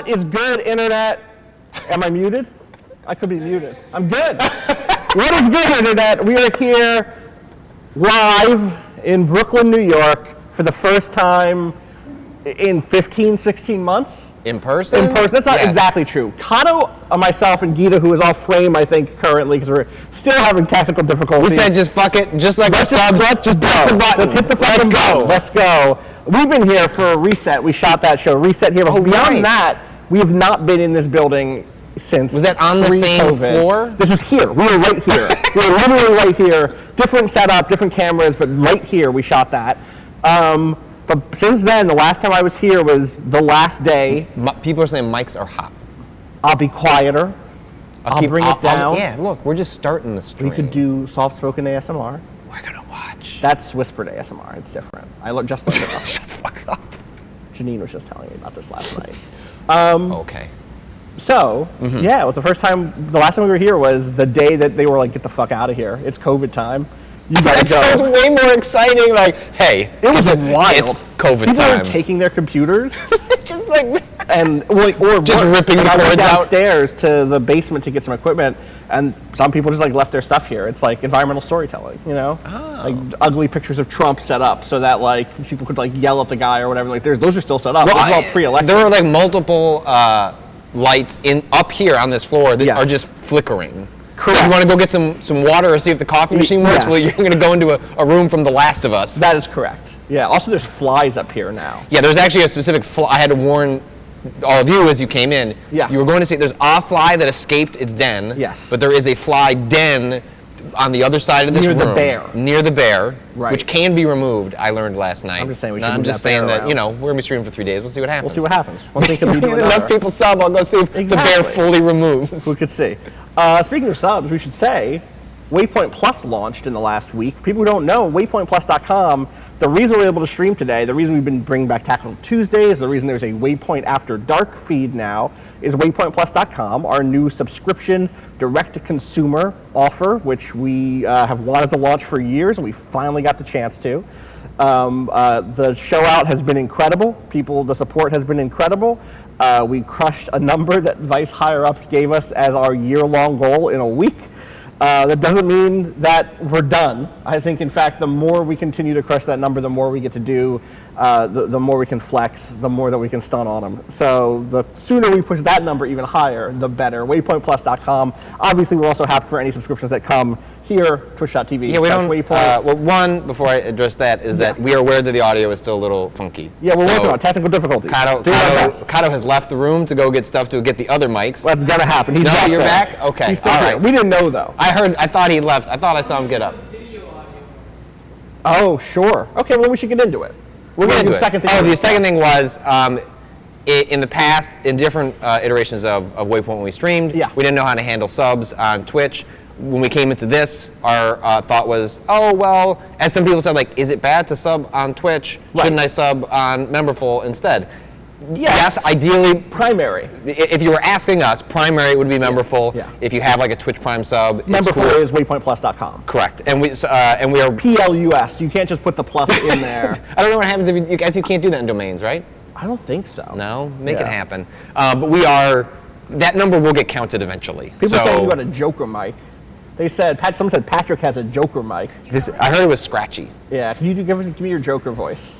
What is good, internet? Am I muted? I could be muted. I'm good. What is good, internet? We are here live in Brooklyn, New York for the first time in 15, 16 months. In person? In person. That's not exactly true. Kato, myself, and Gita, who is off frame, I think, currently, because we're still having technical difficulties. We said just fuck it, just like our subs. Let's just press the button. Let's hit the fucking button. Let's go. We've been here for a reset. We shot that show. Reset here. But beyond that, we have not been in this building since. Was that on the same floor? This was here. We were right here. We were literally right here. Different setup, different cameras, but right here we shot that. But since then, the last time I was here was the last day. People are saying mics are hot. I'll be quieter. I'll bring it down. Yeah, look, we're just starting the stream. We could do soft-spoken ASMR. We're gonna watch. That's whispered ASMR. It's different. just learned it. Shut the fuck up. Janine was just telling me about this last night. Okay. So, yeah, it was the first time. The last time we were here was the day that they were like, "Get the fuck out of here! It's COVID time. You gotta go." That sounds way more exciting. Like, hey, it was wild. It's COVID People time. were taking their computers, just like, and or just ripping the cords cords out downstairs to the basement to get some equipment. And some people just like left their stuff here. It's like environmental storytelling, you know, like ugly pictures of Trump set up so that like people could like yell at the guy or whatever. Like, those are still set up. Well, this is all pre-election. There were like multiple lights up here on this floor that are just flickering. Correct. So you want to go get some water or see if the coffee machine works? Yes. Well, you're going to go into a room from The Last of Us. That is correct. Yeah. Also, there's flies up here now. Yeah, there's actually a specific fly. I had to warn all of you as you came in. Yeah. You were going to see there's a fly that escaped its den. Yes. But there is a fly den on the other side of this room. Near the bear. Near the bear. Right. Which can be removed, I learned last night. I'm just saying we should I'm move just that bear saying that, around. you know, we're going to be streaming for 3 days. We'll see what happens. We'll see what happens. One thing can lead to another. Enough people sub, I'll go see if the bear fully removes. We could see. Speaking of subs, we should say Waypoint Plus launched in the last week. People who don't know, waypointplus.com, the reason we're able to stream today, the reason we've been bringing back Tactical Tuesdays, the reason there's a Waypoint After Dark feed now is waypointplus.com, our new subscription direct-to-consumer offer, which we have wanted to launch for years, and we finally got the chance to. The show out has been incredible. The support has been incredible. We crushed a number that Vice higher-ups gave us as our year-long goal in a week. That doesn't mean that we're done. I think, in fact, the more we continue to crush that number, the more we get to do, the more we can flex, the more that we can stun on them. So the sooner we push that number even higher, the better. Waypointplus.com. Obviously, we're also happy for any subscriptions that come here, twitch.tv. Yeah, we don't. Waypoint. Well, one, before I address that, is that we are aware that the audio is still a little funky. Yeah, we're working on technical difficulties. Kato has left the room to go get stuff to get the other mics. That's gonna happen. He's you're back? Okay. He's still here. We didn't know though. I thought he left. I thought I saw him get up. Oh, sure. Okay, well we should get into it. We're going to do the second thing. The second thing was, in the past, in different iterations of Waypoint when we streamed, we didn't know how to handle subs on Twitch. When we came into this, our thought was, oh, well, as some people said, like, is it bad to sub on Twitch? Right. Shouldn't I sub on Memberful instead? Yes, ideally. Primary. If you were asking us, primary would be Memberful. Yeah. If you have like a Twitch Prime sub, Memberful is waypointplus.com. Correct. And we are PLUS. You can't just put the plus in there. I don't know what happens if you guys. You can't do that in domains, right? I don't think so. No, make it happen. But we are. That number will get counted eventually. People saying you got a Joker mic. They said someone said Patrick has a Joker mic. I heard it was scratchy. Yeah. Can you give me your Joker voice?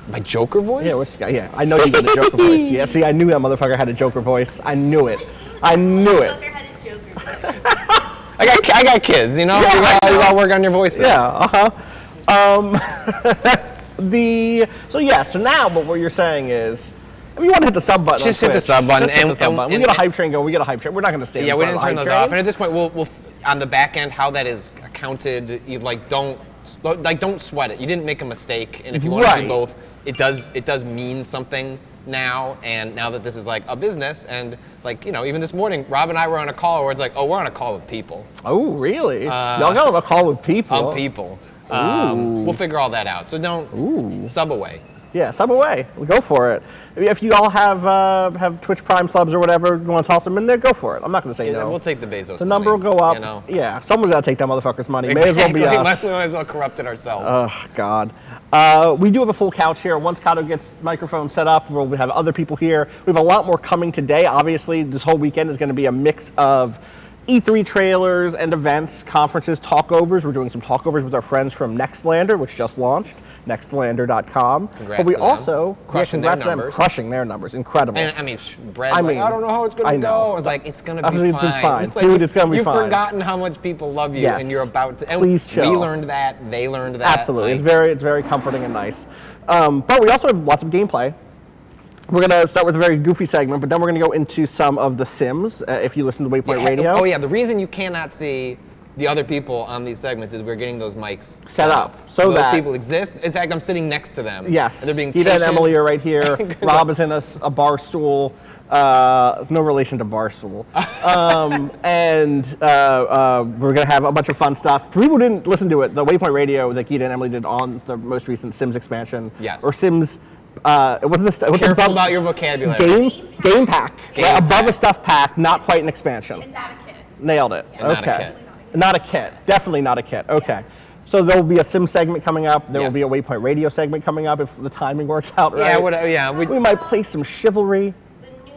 My Joker voice? Yeah, what's guy? Yeah, I know you got a Joker voice. Yeah, see, I knew that motherfucker had a Joker voice. I knew it. I had a Joker voice. I got kids, you know. You got to work on your voices. Yeah. So now, but what you're saying is, I mean, you want to hit the sub button. Just hit the sub button. We get a hype train going. We get a hype train. We're not going to stay. Yeah, we didn't turn those off. And at this point, we'll on the back end how that is counted. You don't sweat it. You didn't make a mistake, and if you want to do both. It does mean something now, and now that this is like a business, and like, you know, even this morning, Rob and I were on a call where it's like, oh, we're on a call with people. Oh, really? Y'all got on a call with people? We'll figure all that out. So don't sub away. Yeah, sub away. Go for it. If you all have Twitch Prime subs or whatever, you want to toss them in there, go for it. I'm not going to say no. We'll take the Bezos. The number will go up. You know? Yeah, someone's got to take that motherfucker's money. Exactly. May as well be us. Might as well corrupt it ourselves. Oh, God. We do have a full couch here. Once Kato gets microphone set up, we'll have other people here. We have a lot more coming today. Obviously, this whole weekend is going to be a mix of E3 trailers and events, conferences, talkovers. We're doing some talkovers with our friends from Nextlander, which just launched, nextlander.com. Congrats but we to also them. Crushing their numbers. Crushing their numbers. Incredible. And I mean, Brad's I don't know how it's going to go. I was like, it's going to be fine. Like, dude, it's going to be fine. You've forgotten how much people love you, and you're about to. And please chill. We learned that. They learned that. Absolutely. Like, it's very comforting and nice. But we also have lots of gameplay. We're going to start with a very goofy segment, but then we're going to go into some of the Sims, if you listen to Waypoint Radio. Oh, yeah. The reason you cannot see the other people on these segments is we're getting those mics set up. So those people exist. In fact, I'm sitting next to them. Yes. And they're being Gita and Emily are right here. Rob is in a bar stool. No relation to Barstool. We're going to have a bunch of fun stuff. For people who didn't listen to it, the Waypoint Radio that Gita and Emily did on the most recent Sims expansion. Yes. Or Sims... it wasn't Careful about your vocabulary. Game pack. Above a stuff pack, not quite an expansion. Is that a kit? Nailed it. Yeah, okay. Not a kit. Definitely not a kit. Okay. So there will be a Sim segment coming up. There will be a Waypoint Radio segment coming up if the timing works out right. We might play some Chivalry. The new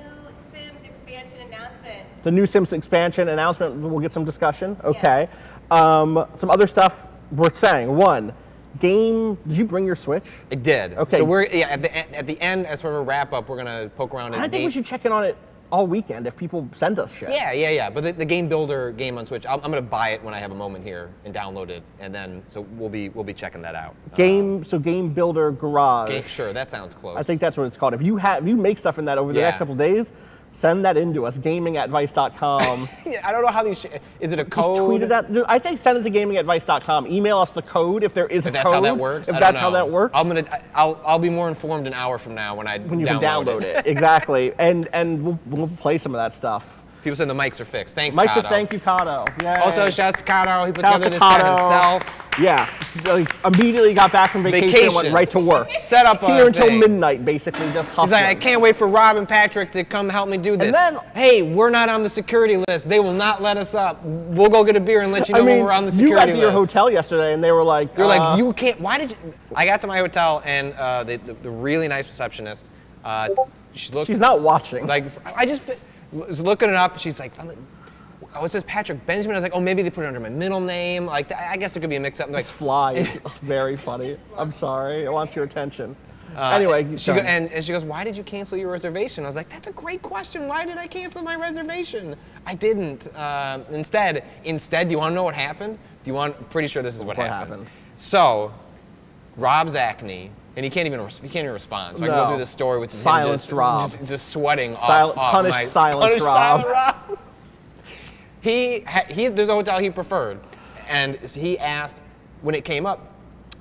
Sims expansion announcement. The new Sims expansion announcement. We'll get some discussion. Okay. Yeah. Some other stuff worth saying. One. Did you bring your Switch? I did. Okay. So we're at the end, as sort of a wrap up, we're gonna poke around. I think we should check in on it all weekend if people send us shit. Yeah. But the Game Builder game on Switch, I'm gonna buy it when I have a moment here and download it, and then so we'll be checking that out. Game Builder Garage. Sure, that sounds close. I think that's what it's called. If you make stuff in that over the next couple of days, send that in to us, gaming@vice.com. I don't know how these. Is it a code? Just tweet it out. I think send it to gaming@vice.com. Email us the code if there is a code. If that's how that works. If that's how that works. I'll be more informed an hour from now when you can download it. Exactly. And we'll play some of that stuff. People saying the mics are fixed. Thanks, Mics Kato. Thank you, Kato. Yay. Also, shouts to Kato. He put together this set himself. Yeah. Immediately got back from vacation and went right to work. Set up here until midnight, basically, just hustling. He's like, I can't wait for Rob and Patrick to come help me do this. And then, hey, we're not on the security list. They will not let us up. We'll go get a beer and let you know when we're on the security list. You got to your hotel yesterday, and they were like, you can't. Why did you? I got to my hotel, and the really nice receptionist. She's not watching. Like, I just was looking it up. She's like, oh, it says Patrick Benjamin. I was like, oh, maybe they put it under my middle name. Like, I guess there could be a mix-up. This fly is very funny. I'm sorry. It wants your attention. Anyway. She goes, why did you cancel your reservation? I was like, that's a great question. Why did I cancel my reservation? I didn't. Instead, do you want to know what happened? Pretty sure this is what happened. So, Rob's acne. And he can't even respond. So I can go through this story with Silenced Rob. Just sweating off Punished Silenced Rob. There's a hotel he preferred, and he asked when it came up,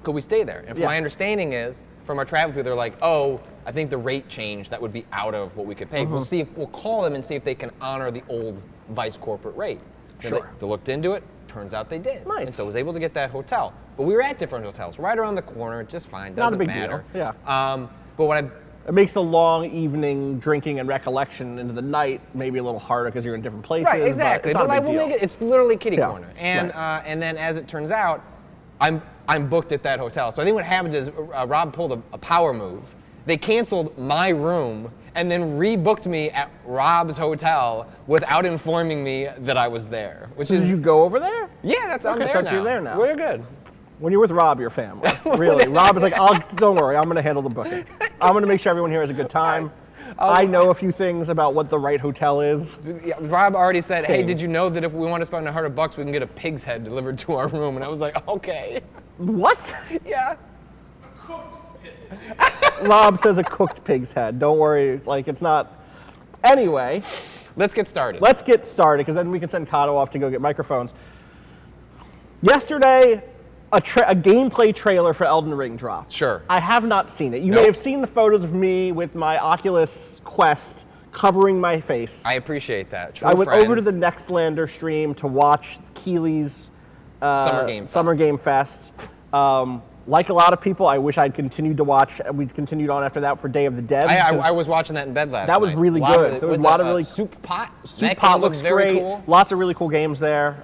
could we stay there? And from my understanding is, from our travel people, they're like, oh, I think the rate change that would be out of what we could pay. Mm-hmm. We'll call them and see if they can honor the old Vice corporate rate. Sure. They looked into it. Turns out they did. Nice. And so I was able to get that hotel. But we were at different hotels, right around the corner, just fine. Doesn't matter. Deal. Yeah. But it makes the long evening drinking and recollection into the night maybe a little harder because you're in different places. Right, exactly. But we'll make it's literally kitty corner. And and then as it turns out, I'm booked at that hotel. So I think what happened is Rob pulled a power move. They canceled my room and then rebooked me at Rob's hotel without informing me that I was there. Did you go over there? Yeah, I'm there now. You're there now. We're good. When you're with Rob, you're family. Really. Rob is like, don't worry, I'm going to handle the booking. I'm going to make sure everyone here has a good time. I know a few things about what the right hotel is. Yeah, Rob already said, hey, did you know that if we want to spend $100, we can get a pig's head delivered to our room? And I was like, okay. What? Yeah. A cooked pig. Rob says a cooked pig's head. Don't worry, it's not. Anyway. Let's get started. Because then we can send Kato off to go get microphones. Yesterday, a gameplay trailer for Elden Ring dropped. Sure. I have not seen it. You may have seen the photos of me with my Oculus Quest covering my face. I appreciate that. I went over to the Nextlander stream to watch Keely's Summer Game Fest. Like a lot of people, I wish I'd continued to watch. We continued on after that for Day of the Dead. I was watching that in bed last night. That was really good. There was a lot of really Soup Pot. Soup Pot looks very great. Cool. Lots of really cool games there.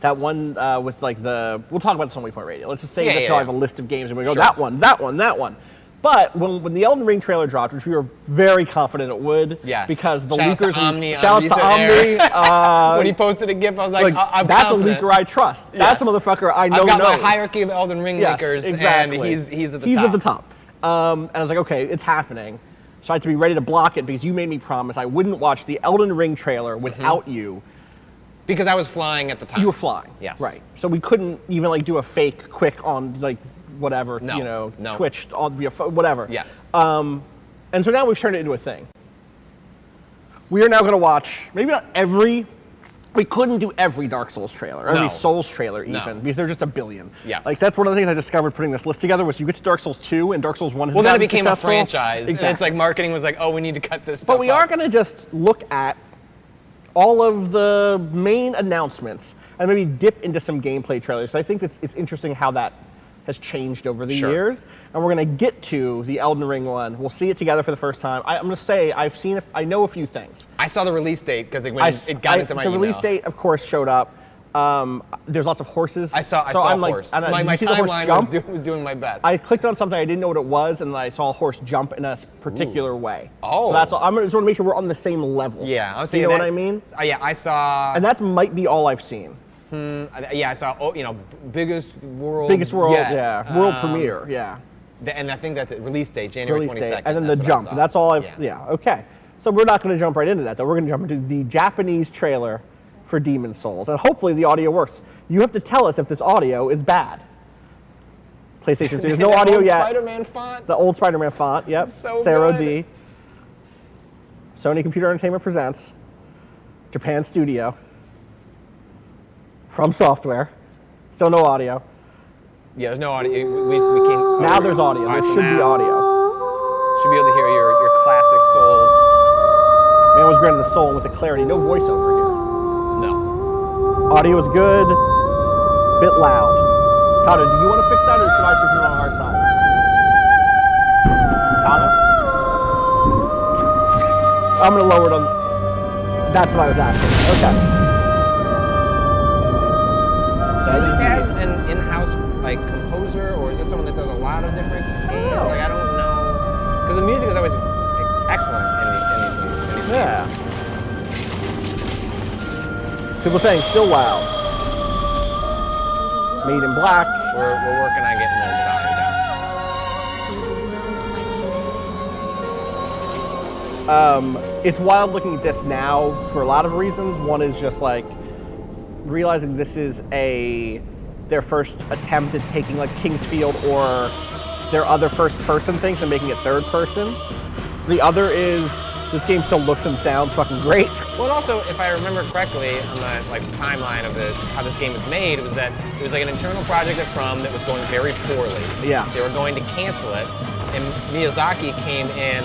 That one with like we'll talk about this on Waypoint Radio. Let's just say this. I have a list of games and we go that one. But when the Elden Ring trailer dropped, which we were very confident it would, because the leakers. Shout out to Omni. When he posted a GIF, I was like, I'm that's confident. a leaker I trust. That's a motherfucker I know. I've got knows. my hierarchy of Elden Ring leakers, exactly. and he's at the top. He's at the top. And I was like, okay, it's happening. So I had to be ready to block it because you made me promise I wouldn't watch the Elden Ring trailer without you. Because I was flying at the time. You were flying. Yes. Right. So we couldn't even like do a fake quick on like whatever, Twitch, on via whatever. Yes. And so now we've turned it into a thing. We are now going to watch, maybe not every, we couldn't do every Dark Souls trailer, every Souls trailer even, because they're just a billion. Yes. Like that's one of the things I discovered putting this list together was you get to Dark Souls 2 and Dark Souls 1 has well, then it gotten became successful. A franchise. Exactly. And it's like marketing was like, oh, we need to cut this stuff But we are going to just look at all of the main announcements and maybe dip into some gameplay trailers. So I think it's interesting how that has changed over the years. And we're going to get to the Elden Ring one. We'll see it together for the first time. I'm going to say I know a few things. I saw the release date because it got into my email. The release date, of course, showed up. There's lots of horses. I saw a horse. My timeline was doing my best. I clicked on something, I didn't know what it was, and I saw a horse jump in a particular way. Oh. So that's all. I'm just want to make sure we're on the same level. Yeah. I was you know what I mean? Yeah, I saw. And that might be all I've seen. I saw, biggest world. World premiere, And I think that's it, release date, January 22nd. And then the jump, that's all okay. So we're not going to jump right into that though, we're going to jump into the Japanese trailer for Demon's Souls, and hopefully the audio works. You have to tell us if this audio is bad. PlayStation 3, there's no audio yet. Spider-Man font. The old Spider-Man font, yep. So Sarah good. D. Sony Computer Entertainment presents Japan Studio. From Software. Still no audio. Yeah, there's no audio. We can't. Now there's audio. There should be audio. Should be able to hear your classic Souls. Man was granted the soul with a clarity. No voiceover here. No. Audio is good. Bit loud. Kato, do you want to fix that or should I fix it on our side? Kato? I'm going to lower it on. That's what I was asking. Okay. Do you just have an in-house composer, or is this someone that does a lot of different games? I don't know, because the music is always excellent in these Yeah. People saying still loud. Made in Black. We're working on getting the volume down. It's wild looking at this now for a lot of reasons. One is just realizing this is their first attempt at taking Kingsfield or their other first person things and making it third person. The other is this game still looks and sounds fucking great. Well, and also, if I remember correctly, on the timeline of how this game was made, it was an internal project at From that was going very poorly. Yeah. They were going to cancel it, and Miyazaki came in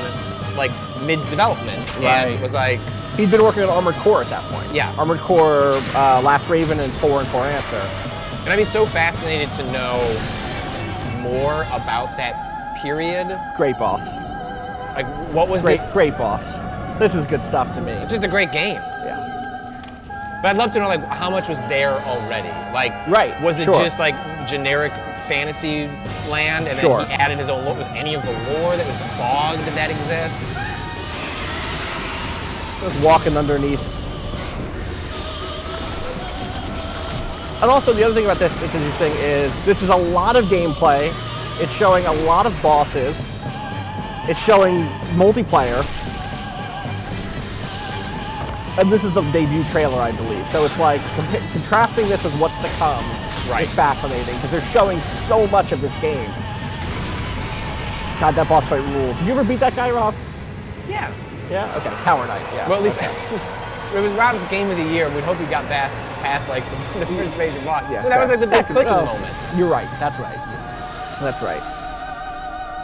mid-development and was like. He'd been working on Armored Core at that point. Yeah. Armored Core, Last Raven, and 4 and 4 Answer. And I'd be so fascinated to know more about that period. Great boss. What was this? Great boss. This is good stuff to me. It's just a great game. Yeah. But I'd love to know how much was there already. Right. Was it just generic fantasy land, and then he added his own lore? Was any of the lore that was the fog, did that exist? Just walking underneath. And also the other thing about this that's interesting is this is a lot of gameplay. It's showing a lot of bosses. It's showing multiplayer. And this is the debut trailer, I believe. So it's contrasting this with what's to come is fascinating because they're showing so much of this game. God, that boss fight rules. Did you ever beat that guy, Rob? Yeah. Yeah? Okay. Tower Knight, yeah. Well, at least it was Rob's game of the year. We'd hope he got past the first major boss. Yeah, that was the big clicking moment. You're right. That's right. That's right.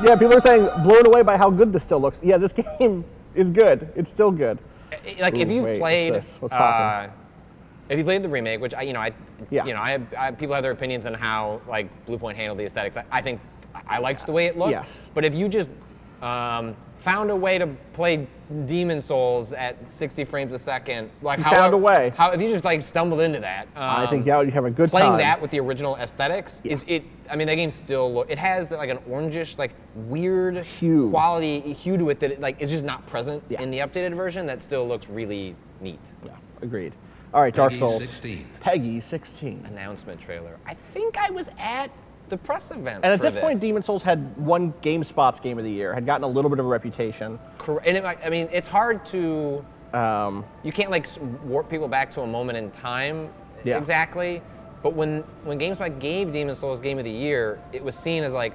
Yeah, people are saying blown away by how good this still looks. Yeah, this game is good. It's still good. If you've played, what's poppin'? If you played the remake, which Yeah. people have their opinions on how like Bluepoint handled the aesthetics. I think I liked the way it looked. Yes. But if you just found a way to play Demon Souls at 60 frames a second, like found a way. If you just like stumbled into that, I think you'd have a good playing time. that with the original aesthetics is it. I mean, that game still it has like an orangish, like weird Hue. quality hue to it that it, like is just not present Yeah. in the updated version. That still looks really neat. Yeah, agreed. All right, Dark Peggy Souls. 16. Peggy 16. Announcement trailer. I think I was at the press event. And at for this point, Demon Souls had won GameSpot's Game of the Year, had gotten a little bit of a reputation. Correct. And I mean, it's hard to. You can't like warp people back to a moment in time Yeah. exactly. But when GameSpot gave Demon Souls Game of the Year, it was seen as like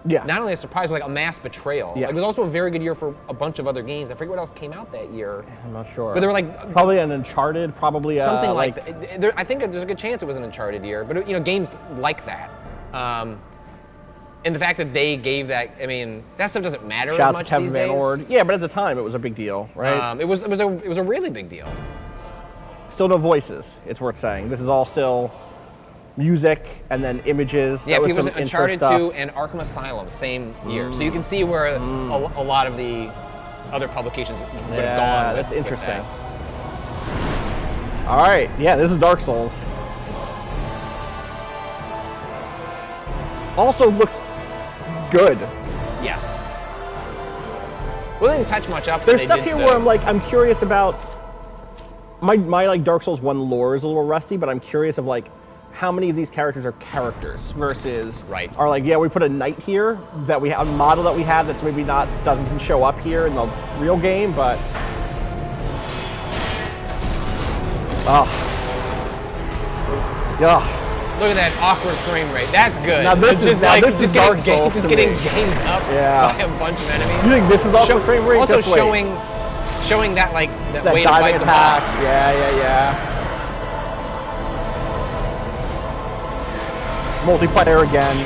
Yeah. not only a surprise, but like a mass betrayal. Yes. Like, it was also a very good year for a bunch of other games. I forget what else came out that year. I'm not sure. But they were like probably an Uncharted, probably something like that. I think there's a good chance it was an Uncharted year, but games like that. And the fact that they gave that, I mean, that stuff doesn't matter as Shouts to much Kevin these Van days. Ord. Yeah, but at the time it was a big deal, right? It was a really big deal. Still no voices, it's worth saying. This is all still music and then images. Yeah, That was because some intro Uncharted stuff. 2 and Arkham Asylum, same year. So you can see where a lot of the other publications would have gone. Yeah, with- that's with interesting. that. All right, yeah, this is Dark Souls. Also looks good. Yes. Well, they didn't touch much up. There's they stuff did here to where I'm curious about. My like Dark Souls 1 lore is a little rusty, but I'm curious of like how many of these characters are characters versus Right. are like, yeah, we put a knight here that we have a model that we have that's maybe doesn't show up here in the real game, but yeah. Look at that awkward frame rate. That's good. Now this It's is- now this is Dark Souls Just to getting me. ganged up Yeah. by a bunch of enemies. You think this is awkward frame rate? Also Just wait. showing that like that, That way to diving fight the attack. boss. Yeah. Multiplayer again,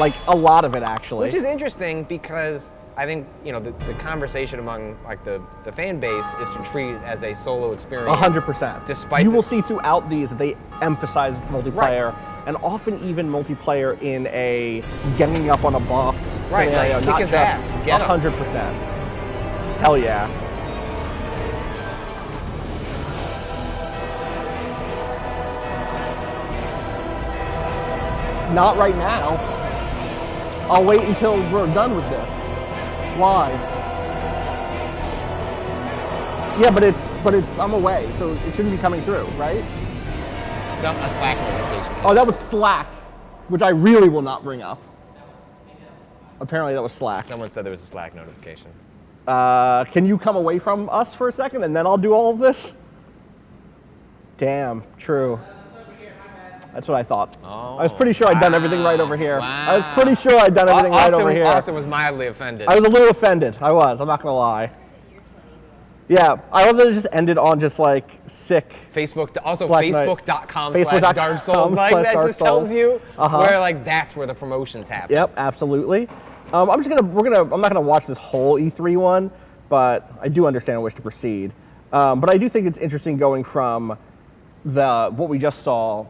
like a lot of it actually. Which is interesting because I think the conversation among like the fan base is to treat it as a solo experience. 100%. Despite you will see throughout these that they emphasize multiplayer, Right. and often even multiplayer in a ganging up on a boss Right, scenario, like, not kick his just ass, get him. 100%. Hell yeah. Not right now. I'll wait until we're done with this. Why? Yeah, but it's I'm away, so it shouldn't be coming through, right? a Slack notification. Oh, that was Slack, which I really will not bring up. Apparently that was Slack. Someone said there was a Slack notification. Can you come away from us for a second and then I'll do all of this? Damn, true. That's what I thought. Oh, I was pretty sure I'd done everything right over here. Wow. I was pretty sure I'd done everything right over here. Austin was mildly offended. I was a little offended. I'm not gonna lie. Yeah, I love that it just ended on just like sick. Facebook, also Black Knight. Facebook.com/Dark Souls. Like that Dark just tells Souls. you Uh-huh. where like that's where the promotions happen. Yep, absolutely. I'm not gonna watch this whole E3 one, but I do understand in which to proceed. But I do think it's interesting going from what we just saw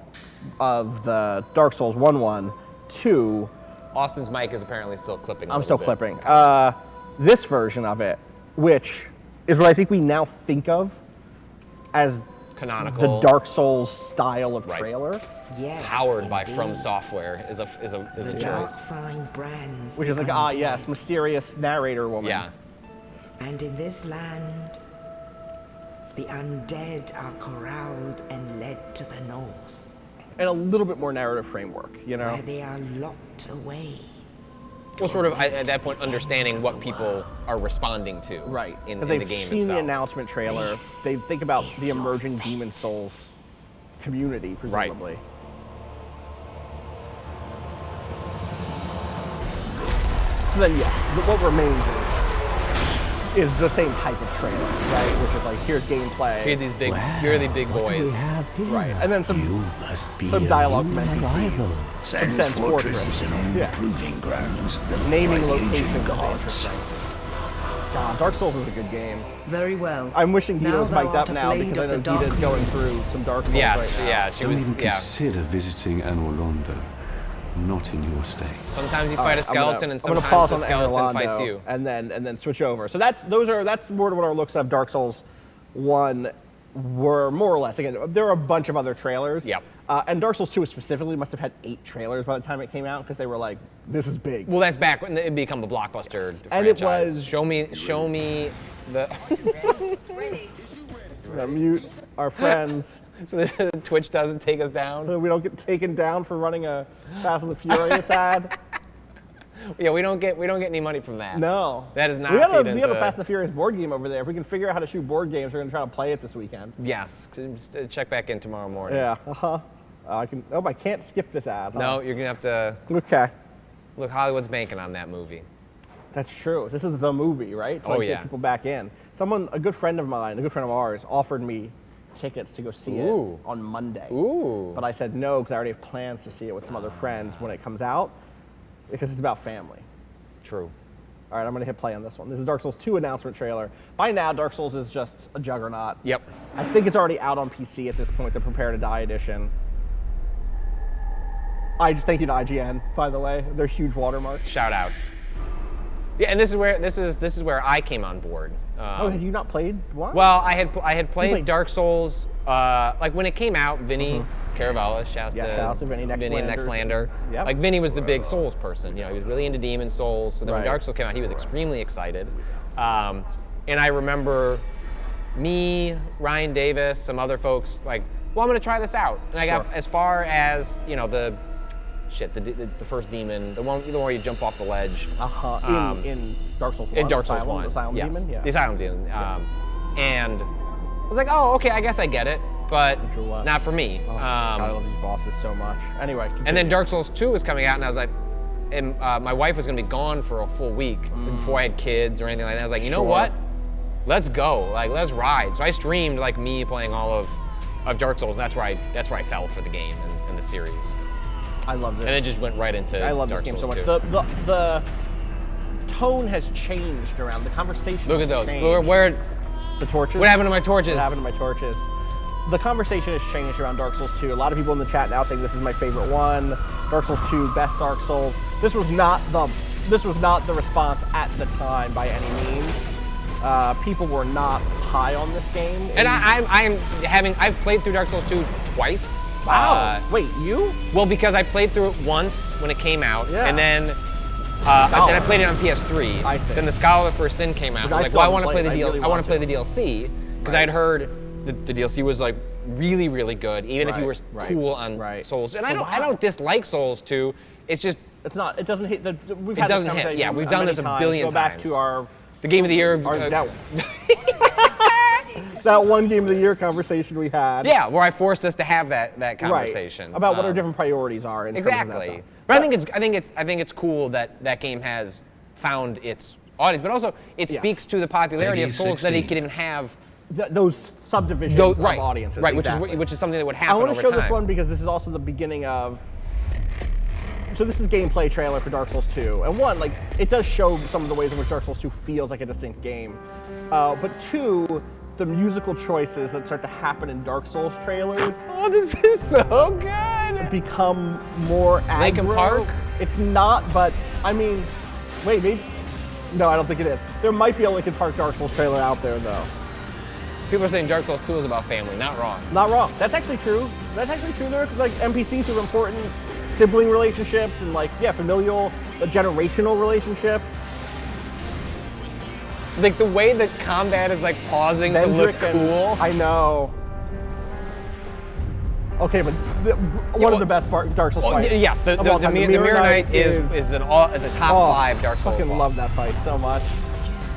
of the Dark Souls 1 to Austin's mic is apparently still clipping. I'm still clipping. This version of it, which is what I think we now think of as Canonical. the Dark Souls style of Right. trailer, Yes, powered by indeed. From Software is a The dark choice. sign brands. which is the like, undead. yes, mysterious narrator woman. Yeah. And in this land, the undead are corralled and led to the north, And a little bit more narrative framework, you know? where they are locked away. Well, sort of at that point, understanding what people are responding to. Right, In because the they've game seen itself. the announcement trailer. This They think about is the your emerging fate. Demon Souls community, presumably. So then, yeah, what remains is the same type of trailer, right? Which is like, here's gameplay. Here are the big boys. Right, and then some must be some a dialogue new from NPCs. arrival. Some Sense Fortress. is an Yeah. proving grounds. built Naming by the locations ancient is gods. interesting. God, Dark Souls is a good game. Very well. I'm wishing Dita was thou mic'd art up a now blade because I of know the dark Dita's going moon. through some Dark Souls Yes, right now. yeah, she Don't was. even Yeah. consider visiting an Orlando. Not in your state. Sometimes you fight a skeleton, and I'm gonna sometimes pause the on skeleton Orlando fights you. and then switch over. So that's more what our looks of Dark Souls 1 were, more or less. Again, there are a bunch of other trailers. Yep. And Dark Souls 2 specifically must have had 8 trailers by the time it came out because they were like, this is big. Well, that's back when it became a blockbuster franchise. And it was- Show me the. Mute our friends. So that Twitch doesn't take us down. So we don't get taken down for running a Fast and the Furious ad. Yeah, we don't get any money from that. No. That is not. We have feed a into- Fast and the Furious board game over there. If we can figure out how to shoot board games, we're gonna try to play it this weekend. Yes, just check back in tomorrow morning. Yeah. I can't skip this ad. Huh? No, you're gonna have to. Okay. Look, Hollywood's banking on that movie. That's true. This is the movie, right? To Oh, get yeah. people back in. A good friend of ours, offered me tickets to go see Ooh. it on Monday. Ooh. But I said no because I already have plans to see it with some other friends when it comes out because it's about family. True. All right, I'm going to hit play on this one. This is Dark Souls 2 announcement trailer. By now, Dark Souls is just a juggernaut. Yep. I think it's already out on PC at this point, the Prepare to Die edition. Thank you to IGN, by the way. They're huge watermarks. Shout outs. Yeah, and this is where I came on board. Had you not played one? Well, I had played played- Dark Souls like when it came out. Vinny Caravella, shouts to Vinny Nextlander. Yep. Like Vinny was the big Souls person. You know, he was really into Demon Souls. So then when Right. Dark Souls came out, he was extremely excited. And I remember me, Ryan Davis, some other folks like, well, I'm gonna try this out. And I got Sure. as far as the first demon, the one where you jump off the ledge. In Dark Souls 1. In Dark Souls Asylum, 1. Asylum yes. Demon? Yeah. The Asylum Demon. And I was like, oh, okay, I guess I get it, but not for me. God, I love these bosses so much. Anyway, And then continue. Dark Souls 2 was coming out, and I was like, and my wife was going to be gone for a full week before I had kids or anything like that. I was like, you know Sure. what? Let's go. Like, let's ride. So I streamed like me playing all of Dark Souls. And that's where I fell for the game and the series. I love this. And it just went right into I love Dark this game so Souls much. 2. The tone has changed around the conversation. Look at has those. changed. Where The torches. what happened to my torches? What happened to my torches? The conversation has changed around Dark Souls 2. A lot of people in the chat now saying this is my favorite one. Dark Souls 2, best Dark Souls. This was not the response at the time by any means. People were not high on this game. And I've played through Dark Souls 2 twice. Wow. Wait, you? Well, because I played through it once when it came out, Yeah. and then I played it on PS3. I see. Then the Scholar for Sin came out. Which I I was like, still well, I haven't want to play the played. I DLC. really I want want to play to. the DLC because I'd heard the DLC was like really, really good, even if you were cool on Souls. And I don't dislike Souls 2. It's just It's not. It doesn't hit. We've It had doesn't this hit. conversation. Yeah, we've done many this a times. billion Go back times. to our the game of the year. that one game of the year conversation we had. Yeah, where I forced us to have that conversation about what our different priorities are. In terms of that Exactly. stuff. But I think it's cool that game has found its audience, but also it speaks to the popularity of Souls that it could even have those subdivisions of audiences. Right, exactly. which is something that would happen I want over to show time. this one because this is also the beginning of. So this is gameplay trailer for Dark Souls 2, and one, like, it does show some of the ways in which Dark Souls 2 feels like a distinct game, but two, the musical choices that start to happen in Dark Souls trailers. Oh, this is so good. Become more aggro. Linkin Park? It's not, but I mean, wait, maybe. No, I don't think it is. There might be a Linkin Park Dark Souls trailer out there, though. People are saying Dark Souls 2 is about family. Not wrong. Not wrong. That's actually true. There are like NPCs who are important sibling relationships and familial, generational relationships. Like the way that combat is like pausing to look cool. I know. Okay, but one of the best Dark Souls fights. Yes, the Mirror Knight is a top 5 Dark Souls. I fucking love that fight so much.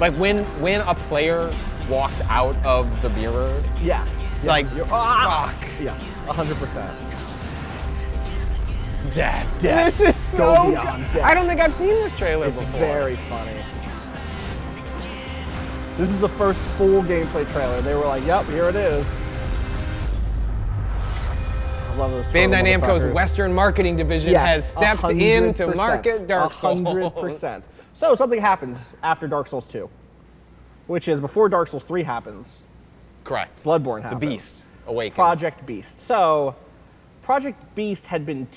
Like when a player walked out of the mirror. Yeah. Like fuck. Yes, 100%. Death. Death. This is so Go good. beyond death. I don't think I've seen this trailer It's before. very funny. This is the first full gameplay trailer. They were like, "Yep, here it is." I love those. Bandai turtle Namco's motherfuckers. Western marketing division has stepped 100%, in to market Dark Souls. 100%. So something happens after Dark Souls 2. which is before Dark Souls 3 happens, Correct. Bloodborne happens. The Beast awakens. Project Beast. So, Project Beast had been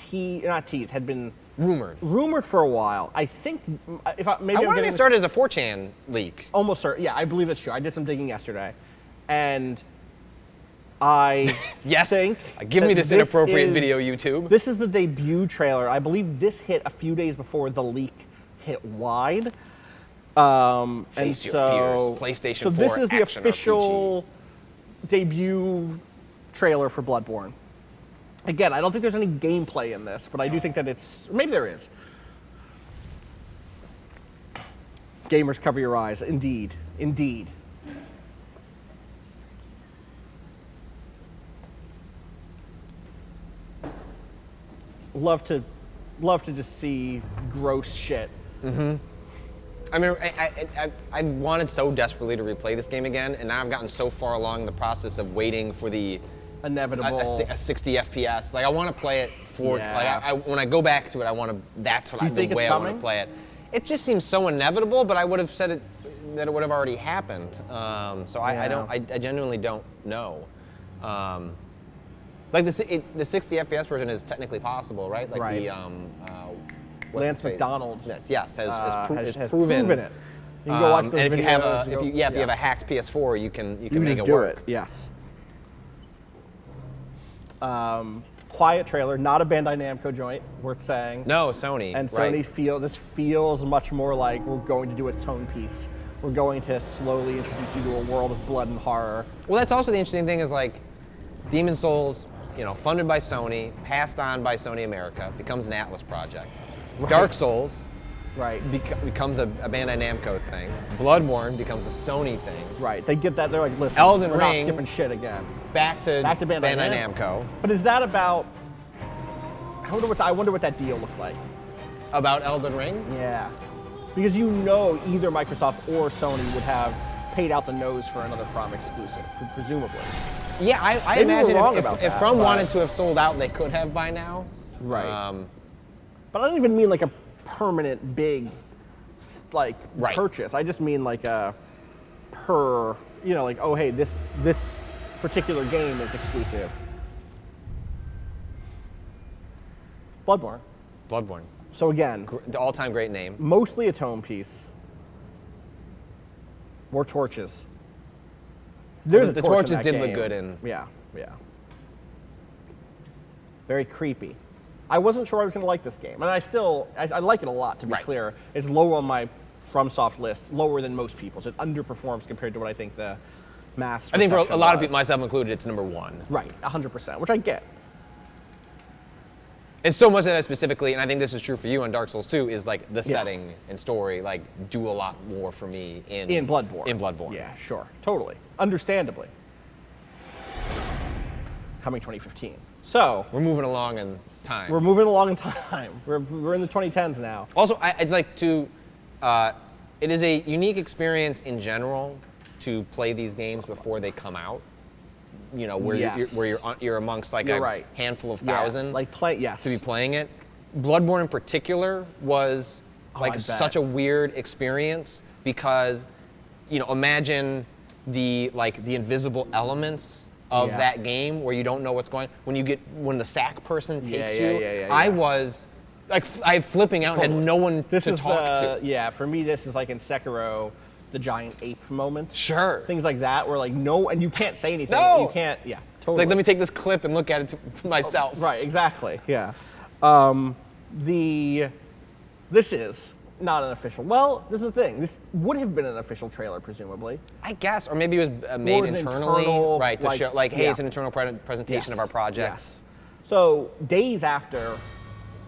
had been rumored for a while. I think if I maybe I I'm wanted getting to start as a 4chan leak. almost certain. Yeah, I believe that's true. I did some digging yesterday, and I Yes. think Give me that this inappropriate is- video, YouTube. This is the debut trailer. I believe this hit a few days before the leak hit wide. And Face your so, fears. PlayStation so 4 this is the action official debut trailer for Bloodborne. Again, I don't think there's any gameplay in this, but I do think that maybe there is. Gamers, cover your eyes. Indeed. Indeed. Love to just see gross shit. I mean, I wanted so desperately to replay this game again, and now I've gotten so far along in the process of waiting for the Inevitable. a 60 FPS. Like I want to play it for. Yeah. Like when I go back to it, I want to. That's what Do you think the way it's I want to coming? play it. It just seems so inevitable, but I would have said that it would have already happened. So I genuinely don't know. Like the 60 FPS version is technically possible, right? Like Right. the what's Lance his face? McDonald Yes, has proven. proven it. You can go watch those and if you have videos, if you have a hacked PS4, you can you make just it do work. it. Yes. Quiet trailer, not a Bandai Namco joint, worth saying. No, Sony. And right. Sony this feels much more like we're going to do a tone piece. We're going to slowly introduce you to a world of blood and horror. Well, that's also the interesting thing is like, Demon Souls, funded by Sony, passed on by Sony America, becomes an Atlas project. Right. Dark Souls Right. becomes a Bandai Namco thing. Bloodborne becomes a Sony thing. Right. They get that. They're like, listen, Elden we're Ring- not skipping shit again. Back to Bandai Namco. But is that about? I wonder what that deal looked like. About Elden Ring? Yeah. Because either Microsoft or Sony would have paid out the nose for another From exclusive, presumably. Yeah, I Maybe we're imagine wrong if about if that, From but- wanted to have sold out, they could have by now. Right. But I don't even mean like a permanent big, Right. purchase. I just mean like a oh hey, this particular game is exclusive. Bloodborne. Bloodborne. So again, The all-time great name. mostly a tone piece. More torches. There's The a torch in torches that did look game. good in. Yeah. Very creepy. I wasn't sure I was going to like this game, and I like it a lot. To be Right. clear, it's lower on my FromSoft list, lower than most people's. It underperforms compared to what I think the mass. I think for a reception lot of was. people, myself included, it's number one. Right, 100%, which I get. And so much of that specifically, and I think this is true for you on Dark Souls 2, is like the setting and story do a lot more for me in Bloodborne. In Bloodborne. Yeah, sure, totally, understandably. Coming 2015. So We're moving along in time. we're moving along in time. We're in the 2010s now. Also, I'd like to. It is a unique experience in general to play these games before they come out. Where Yes. you're amongst like You're a right. handful of Yeah, thousand. yes. To be playing it. Bloodborne in particular was I bet. such a weird experience because, imagine the invisible elements of Yeah. that game where you don't know what's going. When the sack person takes you, yeah. I was I flipping out and had no one This to is talk to. Yeah, for me, this is like in Sekiro, the giant ape moment. Sure. Things like that, where and you can't say anything. No! You can't. Yeah, It's totally. like, let me take this clip and look at it for myself. Right. Exactly. Yeah. This is not an official. Well, this is the thing. This would have been an official trailer, presumably. I guess, or maybe it was made an internally, internal, right? To show, hey, yeah. it's an internal presentation of our project. Yes. So days after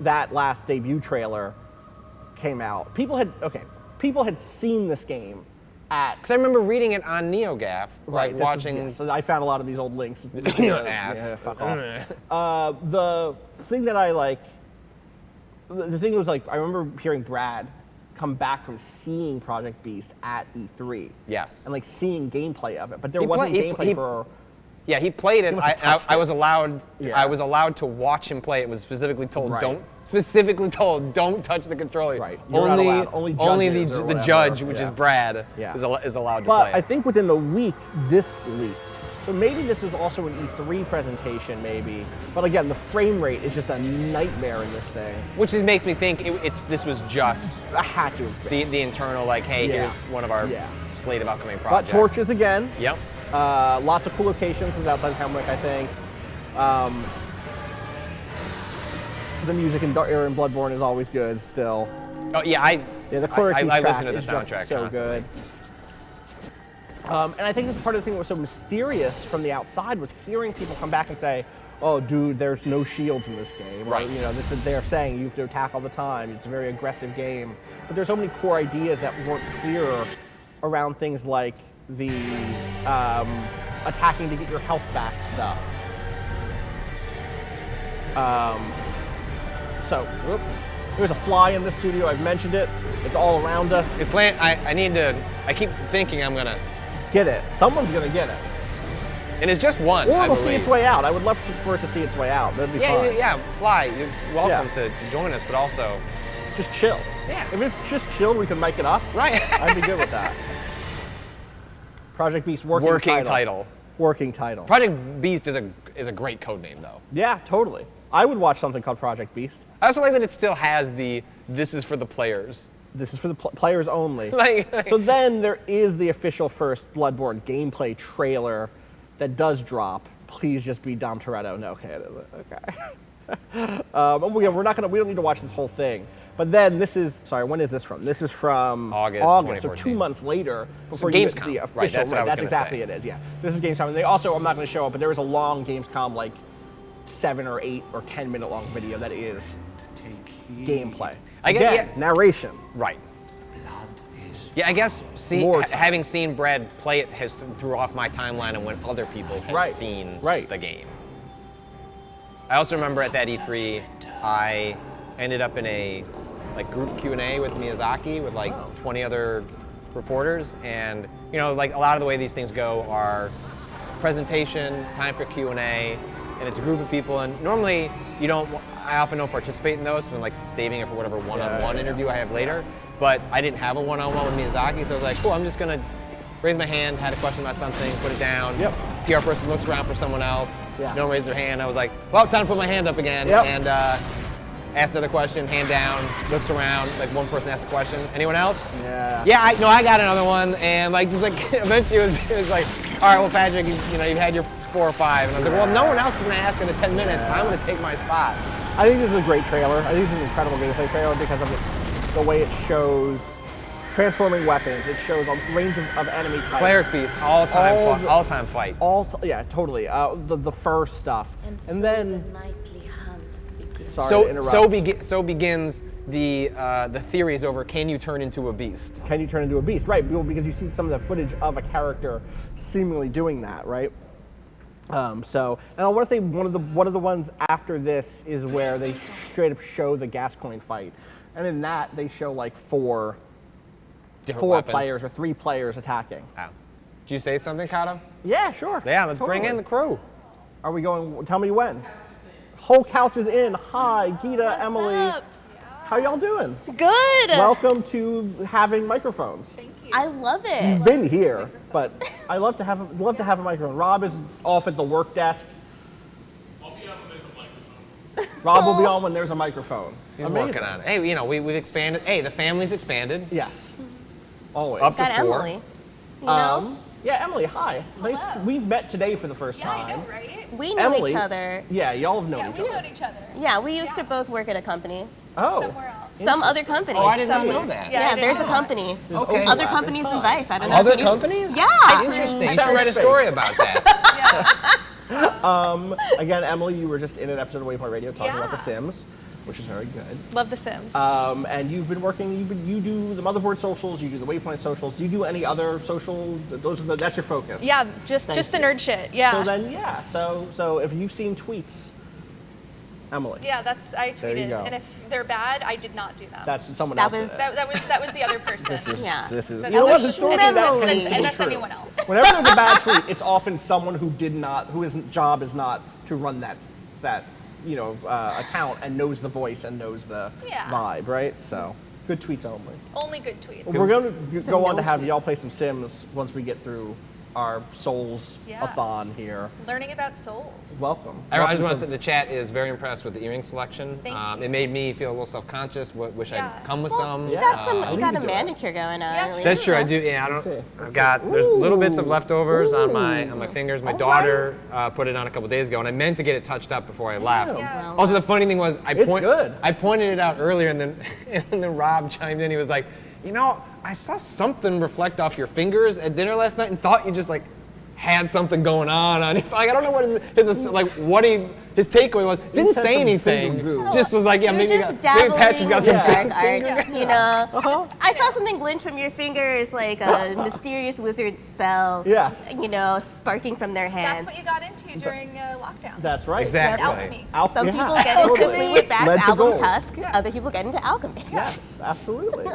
that last debut trailer came out, people had seen this game at. Because I remember reading it on NeoGAF, Right, watching. So I found a lot of these old links. Yeah, fuck off. The thing that I like, the thing was I remember hearing Brad come back from seeing Project Beast at E3. Yes. And seeing gameplay of it, but there He wasn't play- he- gameplay he- for Yeah, he played it. must have touched I it. was allowed. Yeah. I was allowed to watch him play. It was specifically told Right. don't touch the controller. Right. You're not allowed. Only judges or the whatever. judge, which Yeah. is Brad, Yeah. is allowed to But play. I think within the week, this leaked. So maybe this is also an E3 presentation, maybe. But again, the frame rate is just a nightmare in this thing. Which makes me think this was just I had to have been. the internal, like, hey, Yeah. here's one of our Yeah. slate of upcoming But projects. torches again. Yep. Lots of cool locations. Is outside Hemwick, I think. The music in Bloodborne is always good still. Oh yeah, The Cleric I track listen to the is just soundtrack so constantly. good. And I think that part of the thing that was so mysterious from the outside was hearing people come back and say, "Oh, dude, there's no shields in this game." Right. Or, they're saying you have to attack all the time. It's a very aggressive game. But there's so many core ideas that weren't clear around things like the attacking to get your health back stuff. There's a fly in the studio. I've mentioned it. It's all around us. It's I keep thinking I'm gonna Get it. Someone's gonna get it. and it's just one. Or I it'll see believe. its way out. I would love for it to see its way out. That'd be fun. Yeah, Fly, you're welcome Yeah. to join us, but also Just chill. Yeah. If it's just chill, we can mic it up. right. I'd be good with that. Project Beast Working title. Working title. Project Beast is a great code name though. Yeah, totally. I would watch something called Project Beast. I also like that it still has this is for the players. This is for the players only. Like- So then there is the official first Bloodborne gameplay trailer that does drop. Please just be Dom Toretto. No, okay, it isn't. Okay. We don't need to watch this whole thing. But then when is this from? This is from August So 2014. 2 months later before So you get Gamescom. the Right, official. that's what I was that's gonna exactly say. it is. Yeah, this is Gamescom, and they also I'm not going to show it, but there is a long Gamescom 7 or 8 or 10-minute long video that is gameplay. I guess, Again, yeah. narration. Right. Yeah, I guess More time. having seen Brad play it has threw off my timeline and when other people had Right, seen right. the game. I also remember at that E3, I ended up in a group Q&A with Miyazaki with 20 other reporters, and a lot of the way these things go are presentation, time for Q&A, and it's a group of people, and normally I often don't participate in those, and I'm saving it for whatever one-on-one interview I have later. But I didn't have a one-on-one with Miyazaki, so I was like, cool, I'm just gonna raise my hand, had a question about something, put it down. Yep. PR person looks around for someone else. Yeah. No one raised their hand. I was like, well, time to put my hand up again. Yep. And asked another question, hand down, looks around, one person asks a question. Anyone else? Yeah. Yeah, I got another one. And eventually it was like, all right, well, Patrick, you've had your 4 or 5. And I was like, well, no one else is gonna ask in the 10 minutes. I'm gonna take my spot. I think this is a great trailer. I think this is an incredible gameplay trailer because of the way it shows transforming weapons. It shows a range of enemy types. Cleric Beast, all-time fight. Yeah, totally. The fur stuff. And then, nightly hunt begins. sorry to interrupt. So begins the theories over can you turn into a beast? Can you turn into a beast? Right, because you see some of the footage of a character seemingly doing that, right? And I want to say one of the ones after this is where they straight up show the Gascoigne fight, and in that they show 4 Different weapons. players or 3 players attacking. Oh. Did you say something, Kato? Yeah, sure. Yeah, let's bring in the crew. Are we going? Tell me when. Whole couch is in. Hi, Gita, What's Emily. up? How y'all doing? Good. Welcome to having microphones. I love it. You've been here, but I love to have a microphone. Rob is off at the work desk. I'll be on when there's a microphone. Rob will be on when there's a microphone. He's Amazing. working on it. Hey, we've expanded. Hey, the family's expanded. Yes. Always. Up to Got 4. Emily. You know? Yeah, Emily. Hi. Nice. We've met today for the first time. right? We knew Emily, each other. Yeah, y'all have known each We other. know each other. Yeah, we used to both work at a company. Oh. Somewhere else. Some other companies. Oh, I did not Some- know that. Yeah, I didn't there's a know that. company. Okay. Other companies in Vice. I don't know. Other if you- companies? Yeah. Interesting. You Sounds should write a fake. story about that. Again, Emily, you were just in an episode of Waypoint Radio talking about The Yeah. Sims, which is very good. Love The Sims. And you've been working. You do the Motherboard socials. You do the Waypoint socials. Do you do any other social? That's your focus. yeah, just Thank the you. nerd shit. Yeah. So then, yeah. So if you've seen tweets Emily. Yeah, I There you tweeted, go. and if they're bad, I did not do them. That's someone That else. was- did it. that was the other person. Yeah. This is. That's You know what? just Historically, that Emily. tends to be And that's true. anyone else. Whenever there's a bad tweet, it's often someone whose job is not to run that account and knows the voice and knows the Yeah. vibe, right? So good tweets only. Only good tweets. We're going to Some go on no to have y'all tweets. play some Sims once we get through our Souls-a-thon here. Learning about souls. Welcome. I just Welcome want to to- say the chat is very impressed with the earring selection. Thank you. It made me feel a little self-conscious. Wish Yeah. I'd come with Well, some. you Yeah. got some. I You think got you a do it. manicure going on. Yeah, at least. That's true. I do. Yeah. Yeah, I don't. Let's see. I've got there's little bits of leftovers on my Ooh. fingers. My All daughter put it on a couple days ago, and I meant to get it touched up before I left. Yeah. Also, the funny thing was, It's good. I pointed it out earlier, and then and then Rob chimed in. He was like, I saw something reflect off your fingers at dinner last night, and thought you just like had something going on. Like I don't know what his takeaway was. Didn't had say some anything. finger goo. Just was like, yeah, You're maybe just maybe dabbling Patrick's got in some dark big arts, fingers. you know. Uh-huh. I saw something glint from your fingers, like a mysterious wizard spell. Yes. You know, sparking from their hands. That's what you got into during lockdown. That's right. Exactly. Alchemy. Some Yeah, people get into totally. Fleetwood Mac's Led to album gold. Tusk. Other people get into alchemy. Yes, absolutely.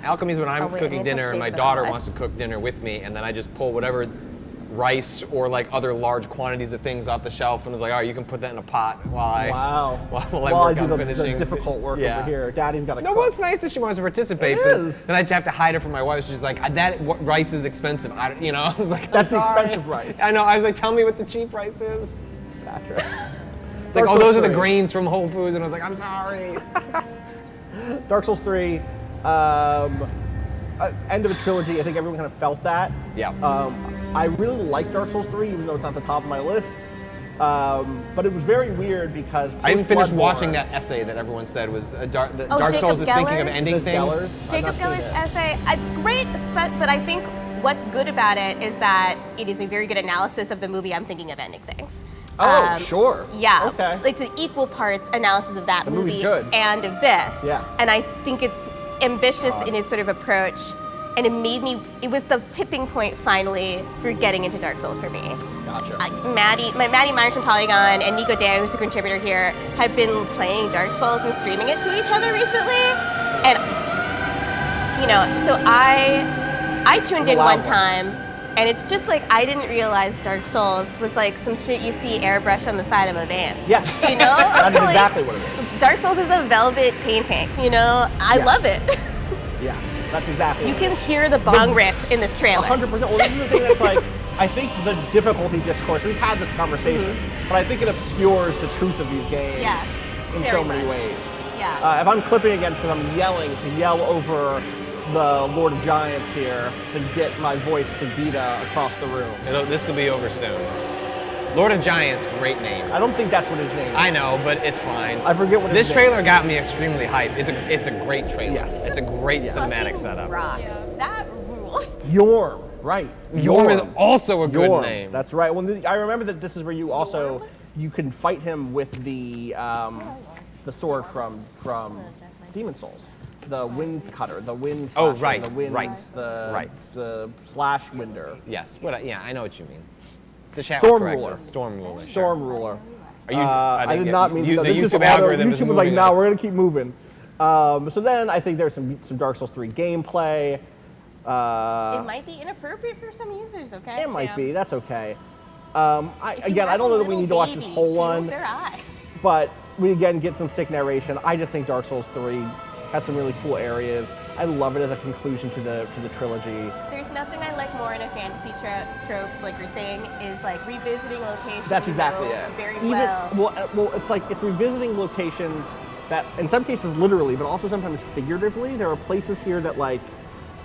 Alchemy is when I'm Oh, wait, cooking Nan's dinner and my upstate, but daughter I'm wants to cook dinner with me, and then I just pull whatever rice or like other large quantities of things off the shelf and was like, all right, you can put that in a pot while I Wow. while I work do on the finishing difficult work Yeah. over here. Daddy's got to No, cook. well, it's nice that she wants to participate, It but is. then I have to hide it from my wife. She's like, rice is expensive. I was like, I'm That's the sorry. expensive rice. I know. I was like, tell me what the cheap rice is. Patrick. It's like, oh, those are the grains from Whole Foods, and I was like, I'm sorry. Dark Souls 3, end of a trilogy. I think everyone kind of felt that. Yeah. I really like Dark Souls 3, even though it's not the top of my list. But it was very weird because I didn't finish post-Bloodborne- watching that essay that everyone said was Dark Jacob Souls is thinking of Geller's? ending The things. Gellers? I've Jacob not seen Geller's it. essay, it's great, but I think what's good about it is that it is a very good analysis of the movie I'm thinking of ending things. Oh, sure. Yeah. Okay. It's an equal parts analysis of that The movie's movie good. and of this. Yeah. And I think it's ambitious in its sort of approach. And it was the tipping point finally for getting into Dark Souls for me. Gotcha. Maddie Myers from Polygon and Nico Deo, who's a contributor here, have been playing Dark Souls and streaming it to each other recently. And, so I tuned in Loud one one. time, and it's just like I didn't realize Dark Souls was like some shit you see airbrushed on the side of a van. Yes. You know? That's Like, exactly what it is. Dark Souls is a velvet painting, I Yes. love it. Yes, that's exactly You what it can is. hear the bong rip in this trailer. 100%. Well, this is the thing that's like, I think the difficulty discourse, we've had this conversation, but I think it obscures the truth of these games Yes, in very so many much. ways. Yeah. If I'm clipping again because I'm yelling to yell over the Lord of Giants here to get my voice to Gita across the room. This will be over soon. Lord of Giants, great name. I don't think that's what his name is. I know, but it's fine. I forget what his this name trailer got me extremely hyped. It's a great trailer. Yes. It's a great cinematic Fucking setup. Rocks. That rules. Yorm, right. Yorm is also a good Yorm, name. That's right. Well, I remember that this is where you also, you can fight him with the sword from Demon Souls. The wind cutter, the wind Oh, slasher, right, the wind, right, the, right. the slash winder. Yes. I know what you mean. The chat Storm will correct Ruler. us. Storm Ruler. Storm Ruler. Are you, I did not mean to go. The This is YouTube auto, algorithm is YouTube was like, moving no, us. we're gonna keep moving. So then I think there's some Dark Souls 3 gameplay. It might be inappropriate for some users, okay? It might Damn. be. That's okay. If you I have don't a know that we little need to watch this baby, whole shield one, their eyes. but we again get some sick narration. I just think Dark Souls 3 has some really cool areas. I love it as a conclusion to the trilogy. There's nothing I like more in a fantasy trope, like your thing, is like revisiting locations. That's exactly you know, it. Very Even- well. Well, it's like it's revisiting locations that, in some cases, literally, but also sometimes figuratively. There are places here that, like,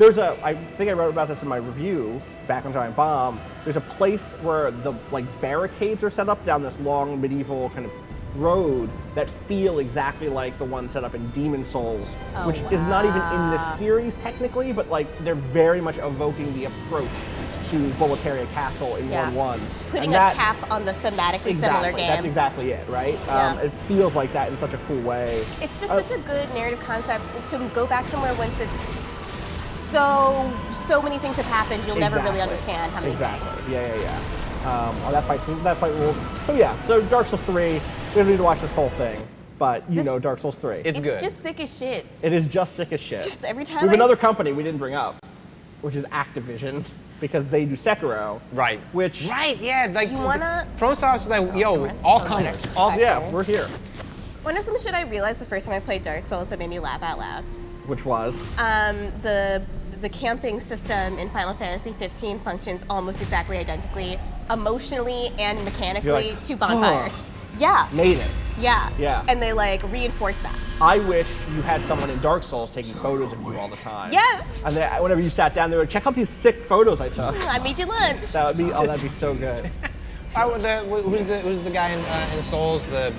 I think I wrote about this in my review back on Giant Bomb. There's a place where the barricades are set up down this long medieval kind of road that feel exactly like the one set up in Demon Souls, Oh, which is not even in this wow. series technically, but like they're very much evoking the approach to Boletaria Castle in Yeah. 1-1. Putting And a that- cap on the thematically similar games. That's exactly it, right? Yeah. It feels like that in such a cool way. It's just such a good narrative concept to go back somewhere once it's so many things have happened. You'll never really understand how many Exactly. things. Yeah. That fight rules. So yeah, so Dark Souls 3, We don't need to watch this whole thing, but you This- know Dark Souls 3. It's good. just sick as shit. It is just sick as shit. Just every time We have I another s- company we didn't bring up, which is Activision, because they do Sekiro. Right. Which, Right, yeah. Like, You wanna- FromSoft is like, yo, all comers. yeah, we're here. One of some shit I realized the first time I played Dark Souls that made me laugh out loud. Which was? The camping system in Final Fantasy 15 functions almost exactly identically, emotionally and mechanically, You're like, to bonfires. Yeah. Made it. Yeah. Yeah. And they like reinforce that. I wish you had someone in Dark Souls taking photos of you all the time. Yes. And they, whenever you sat down, they would check out these sick photos I took. I made you lunch. That would be, that'd be so good. Who's the guy in Souls? The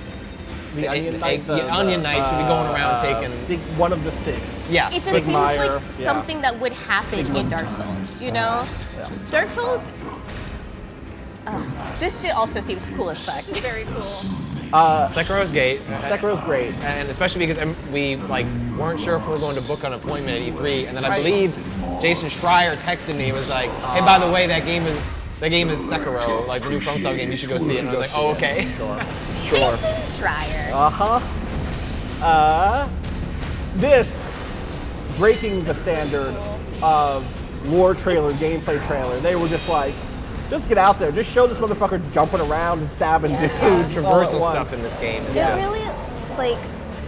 Onion Knight. The Onion Knight should be going around taking. One of the Sigs. Yeah. It just seems Sigmire, like something that would happen in Dark Souls, you know? Dark Souls. This shit also seems cool as fuck. This is very cool. Sekiro's great. Sekiro's great. And especially because we weren't sure if we were going to book an appointment at E3, and then I believe Jason Schreier texted me, was like, "Hey, by the way, that game is Sekiro, like the new FromSoft game. You should go see it." And I was like, "Oh, okay." Sure. Jason Schreier. This breaking the standard of lore trailer, gameplay trailer. They were just like, just get out there, just show this motherfucker jumping around and stabbing dudes. Traversal stuff in this game. It really, like,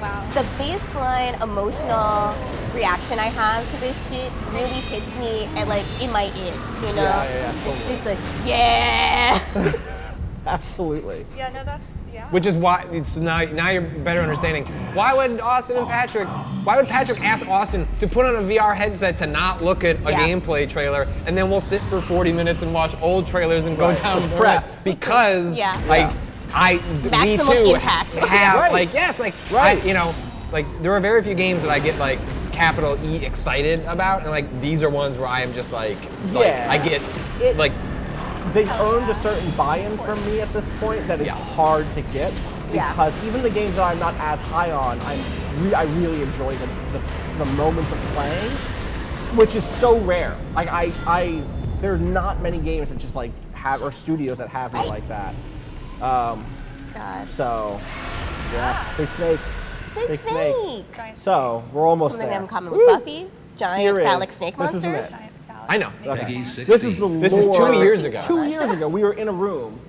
Wow. the baseline emotional reaction I have to this shit really hits me at like in my id, you know? Yeah, It's just like, yeah. Absolutely. Yeah, no, that's, yeah. Which is why it's now you're better understanding why would Patrick ask Austin to put on a VR headset to not look at a Yeah. gameplay trailer, and then we'll sit for 40 minutes and watch old trailers and go down the Prep. road because Yeah. we Maximum too impact. have Right. right. There are very few games that I get like capital E excited about, and like these are ones where I am just like I get They've earned a certain buy-in from me at this point that is hard to get, Yeah. because even the games that I'm not as high on, I really enjoy the moments of playing, which is so rare. Like there are not many games that just like have, or studios that have me like that. God. So yeah, Big Snake. Big Snake. Giant So we're almost Something there. in common with Buffy, giant Here is- phallic snake this isn't monsters. it. giant phallic I know. snake. Okay. Peggy This is the 16. This is lore. 2 years ago. 2 years ago, we were in a room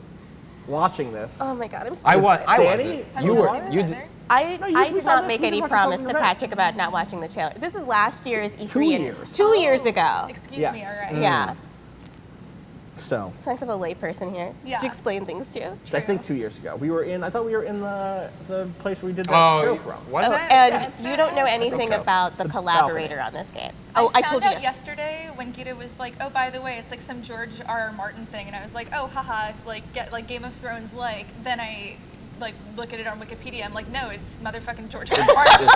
watching this. Oh my God, I'm so I excited. Danny? wasn't. You were. seen this You either? did. I we did saw not this. make We any watched promise this to on the Patrick about not watching the trailer. This is last year's E3. 2 years. 2 years ago. Excuse Yes. me, all right. Yeah. So It's nice to have a layperson here Yeah. to explain things to. I think 2 years ago, I thought we were in the place where we did that Oh, show from. was Oh, that? and you don't know anything so. about the collaborator on this game. Oh, I told found you out yesterday. yesterday when Gita was like, "Oh, by the way, it's like some George R.R. Martin thing," and I was like, "Oh, haha, like get like Game of Thrones like." Then I like look at it on Wikipedia. I'm like, "No, it's motherfucking George R.R. Martin."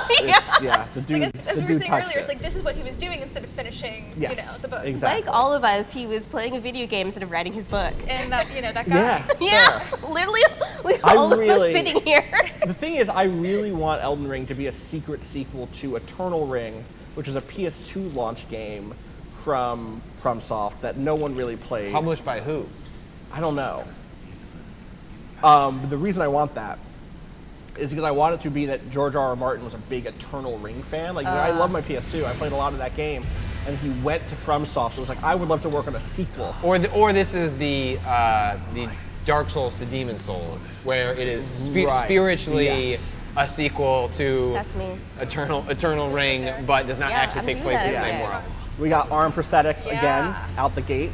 Yeah, the It's dude. like, as the we were dude saying touched earlier, it's it. like this is what he was doing instead of finishing, Yes, the book. exactly. Like all of us, he was playing a video game instead of writing his book. And that that guy. Yeah. Yeah, literally, like, I all of really- us sitting here. The thing is, I really want Elden Ring to be a secret sequel to Eternal Ring, which is a PS2 launch game from FromSoft that no one really played. Published by who? I don't know. But the reason I want that is because I want it to be that George R.R. Martin was a big Eternal Ring fan. Like, I love my PS2. I played a lot of that game. And he went to FromSoft and was like, I would love to work on a sequel. Or this is the Dark Souls to Demon Souls, where it is Right, spiritually yes. a sequel to That's me. Eternal Ring, but does not Yeah, actually I'm take doing place that in the every same day. world. We got arm prosthetics Yeah. again out the gate.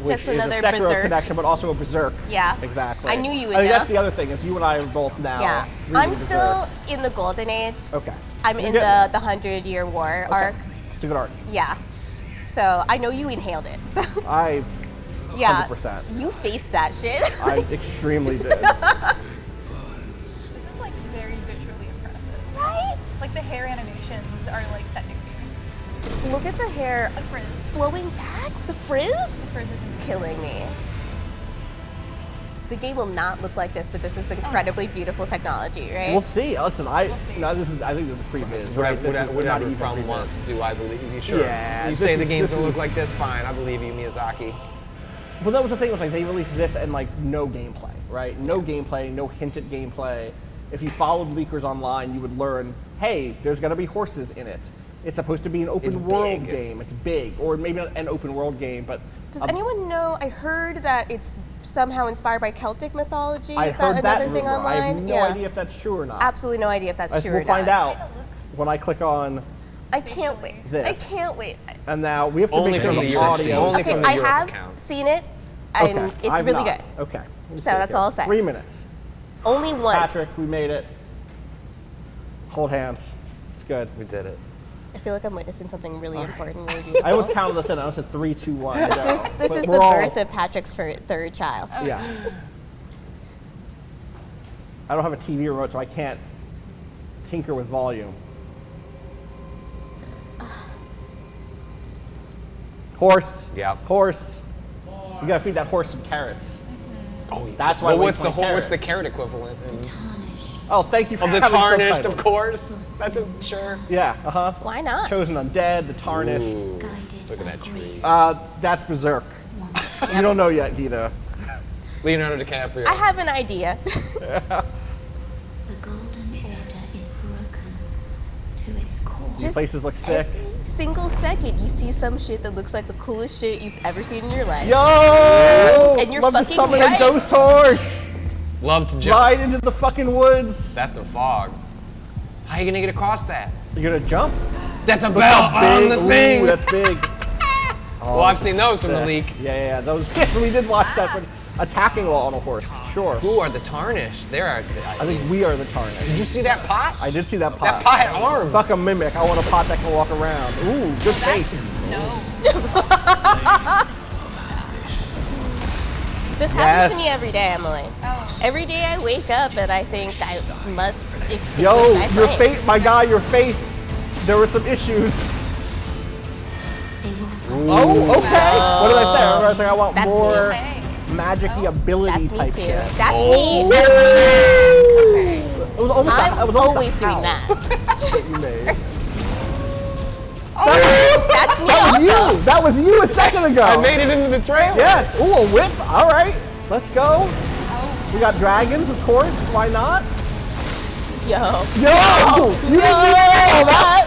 Which Just is another a Sekiro Berserk. connection, but also a Berserk. Yeah. Exactly. I knew you would I think know. that's the other thing, is you and I are both now Yeah, reading I'm Berserk. still in the Golden Age. Okay. I'm You're in getting the 100-year war Okay. arc. It's a good arc. Yeah. So I know you inhaled it. So I yeah, 100%. you faced that shit. I extremely did. This is like very visually impressive. Right? Like the hair animations are like set new here. Look at the hair The frizz. flowing back. The frizz? The frizz is amazing. Killing me. The game will not look like this, but this is incredibly beautiful technology, right? We'll see. Listen, We'll see. no, this is. I think this is pre-biz. Right? This is not Whatever even From pre-biz. wants to do, I believe you. Sure. Yeah, You this say the is- games this don't look is- like this, fine. I believe you, Miyazaki. But that was the thing, was like they released this and like no gameplay, right? No gameplay, no hint at gameplay. If you followed leakers online, you would learn, hey, there's gonna be horses in it. It's supposed to be an open world game. It's big, or maybe not an open world game, but. Does anyone know? I heard that it's somehow inspired by Celtic mythology. I Is heard that another that thing rumor. online? I have no idea if that's true or not. Absolutely no idea if that's true or We'll find not. out when I click on I can't wait. this. I can't wait. And now we have to Only make sure from the the Europe audio. feed. Only Okay, from the I Europe have account. seen it, and Okay, it's I've really not. good. Okay. Let me So see that's here. all I'll say. 3 minutes. Only once. Patrick, we made it. Hold hands. It's good. We did it. I feel like I'm witnessing something really important, really beautiful. I almost counted this in. I said 3, 2, 1. This But is we're the all- birth of Patrick's third child. Yes. I don't have a TV remote, so I can't tinker with volume. Horse. Yeah. Horse. You gotta feed that horse some carrots. Oh, That's why. Well, we what's the play carrot. what's the carrot equivalent? Oh, thank you for Of the having tarnished, of subtitles. course. That's a sure. Yeah. Why not? Chosen undead, the tarnished. Ooh, look at that tree. That's Berserk. You don't know yet, Gita. Leonardo DiCaprio. I have an idea. The golden order is broken to its core. These places look sick. Every single second, you see some shit that looks like the coolest shit you've ever seen in your life. Yo! And you're Love to fucking summon right. a ghost horse. Love to jump. Ride into the fucking woods. That's some fog. How are you gonna get across that? You're gonna jump? That's a Look bell how on big. the Ooh, thing. that's big. Well, I've seen those from the Sick. leak. Yeah, those. We did watch that from attacking while on a horse. Sure. Who are the tarnished? There are. I think we are the tarnished. Did you see that pot? I did see that pot. That pot had arms. Fuck a mimic. I want a pot that can walk around. Ooh, good face. No. This happens to Yes. me every day, Emily. Oh. Every day I wake up and I think I must extinguish Yo, that your flame. face, my guy, your face. There were some issues. They will Oh, okay. What did I say? I was like, I want That's more me. Hey. magic-y ability That's me type too. shit. That's Oh. me. It was almost I'm it was almost always a doing howl that. you made. That's me That was also. you. That was you a second ago. I made it into the trailer. Yes. Ooh, a whip. All right. Let's go. We got dragons, of course. Why not? Yo. Yo! You didn't see all that?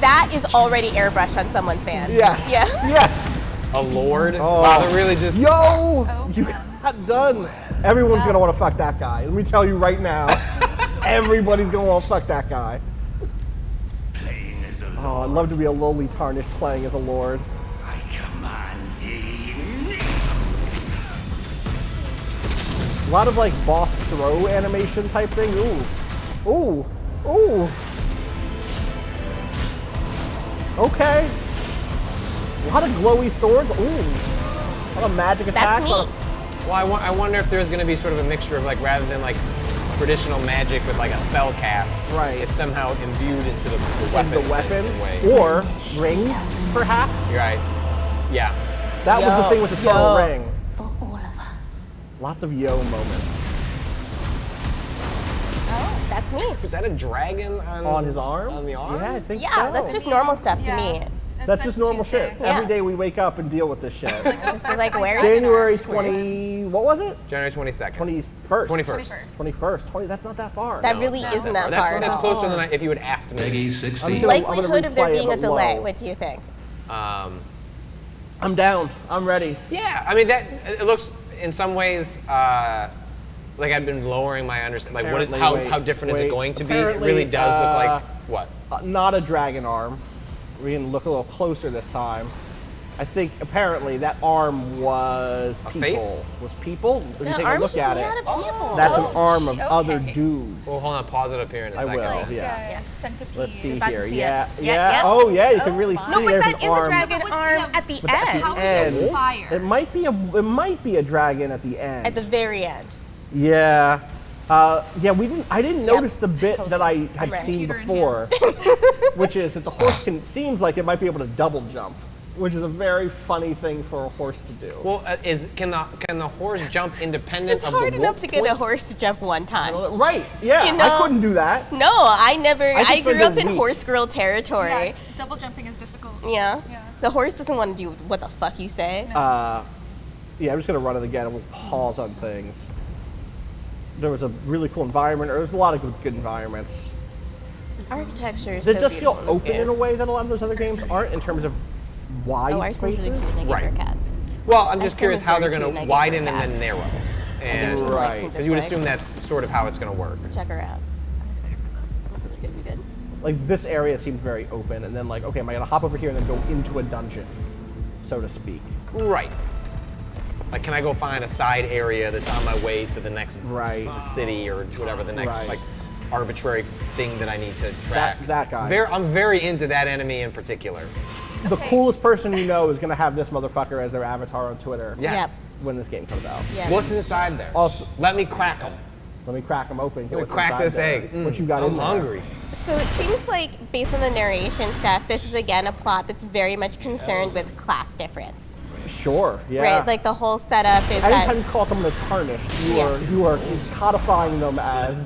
That is already airbrushed on someone's fan. Yes. Yeah. Yes. A lord. Oh. Wow, they're really just. Yo! Oh, You yeah. got done. Everyone's gonna want to fuck that guy. Let me tell you right now. Everybody's gonna want to fuck that guy. Oh, I'd love to be a lowly tarnished playing as a lord. I command thee. A lot of like boss throw animation type thing. Ooh. Ooh. Ooh. Okay. A lot of glowy swords. Ooh. A lot of magic attacks. That's a lot me. of- Well, I wonder if there's going to be sort of a mixture of like rather than like traditional magic with like a spell cast. Right. It's somehow imbued into the and weapon. the weapon. In a way. Or rings, perhaps. You're right. Yeah. That was the Yo, thing with the Thelma yo. ring. for all of us. Lots of yo moments. Oh, that's me. Was that a dragon On his arm? On the arm? Yeah, I think Yeah, so. that's just normal stuff to me. That's just normal shit. Yeah. Every day we wake up and deal with this shit. This is like, where is January 20, what was it? January 22nd. 21st. 21st. 21st. 20, that's not that far. That really isn't that far. That's closer than if you had asked me. Peggy I'm 16. sure- I'm gonna Likelihood of there replay it, being a but delay. low. What do you think? I'm down. I'm ready. Yeah, I mean that it looks in some ways like I've been lowering my understanding. Like, Apparently, how different is wait. it going to be? It Apparently, really does look like what? Not a dragon arm. We can look a little closer this time. I think apparently that arm was people. face? Was people? If you The take a arm's look just at made it, out of people. that's an Oh, arm of okay. other dudes. Well, hold on, pause it up here in a I second. will. Like Yeah. centipede. Let's see about to here. see Yeah, it. yeah. Yeah. Oh, yeah. You can Oh really my. see No, but there's that an is arm. a dragon What's arm the- at the But at end. the How is end, it fire? it might be a dragon at the end. At the very end. Yeah. Yeah, I didn't notice the bit totally. that I I'm had ready. seen Computer in before, which is that the horse seems like it might be able to double jump, which is a very funny thing for a horse to do. Well, can the horse jump independent It's of hard the enough wolf to get a points? horse to jump one time. Right, yeah, You know- I couldn't do that. No, I never. I I just grew spent up a in week. horse girl territory. Yeah, double jumping is difficult. Yeah. Yeah. The horse doesn't want to do what the fuck you say. Yeah, I'm just gonna run it again and we'll pause on things. There was a really cool environment, or there's a lot of good environments. Architecture is Does so it just feel beautiful in this open game. in a way that a lot of those other games aren't, in terms of wide Oh, our son's spaces? really cute, and I gave her a cat. Well, I'm My just son curious is how very they're going cute, and I to gave her widen a and cat. then narrow. I gave her And some likes and because you would assume dislikes. that's sort of how it's going to work. Check her out. I'm excited for this. Really good, we good. Like this area seemed very open, and then like, okay, am I gonna hop over here and then go into a dungeon, so to speak? Right. Like, can I go find a side area that's on my way to the next city or whatever the next like arbitrary thing that I need to track? That guy. I'm very into that enemy in particular. The coolest person you know is gonna have this motherfucker as their avatar on Twitter. Yes. When this game comes out. Yeah. What's inside there? Also, let me crack them. Let me crack them open. Let me crack this egg. What you got I'm in there? hungry. So it seems like, based on the narration stuff, this is again a plot that's very much concerned with class difference. Sure. Yeah. Right? Like the whole setup is Anytime that. you call someone a tarnished, you are codifying them as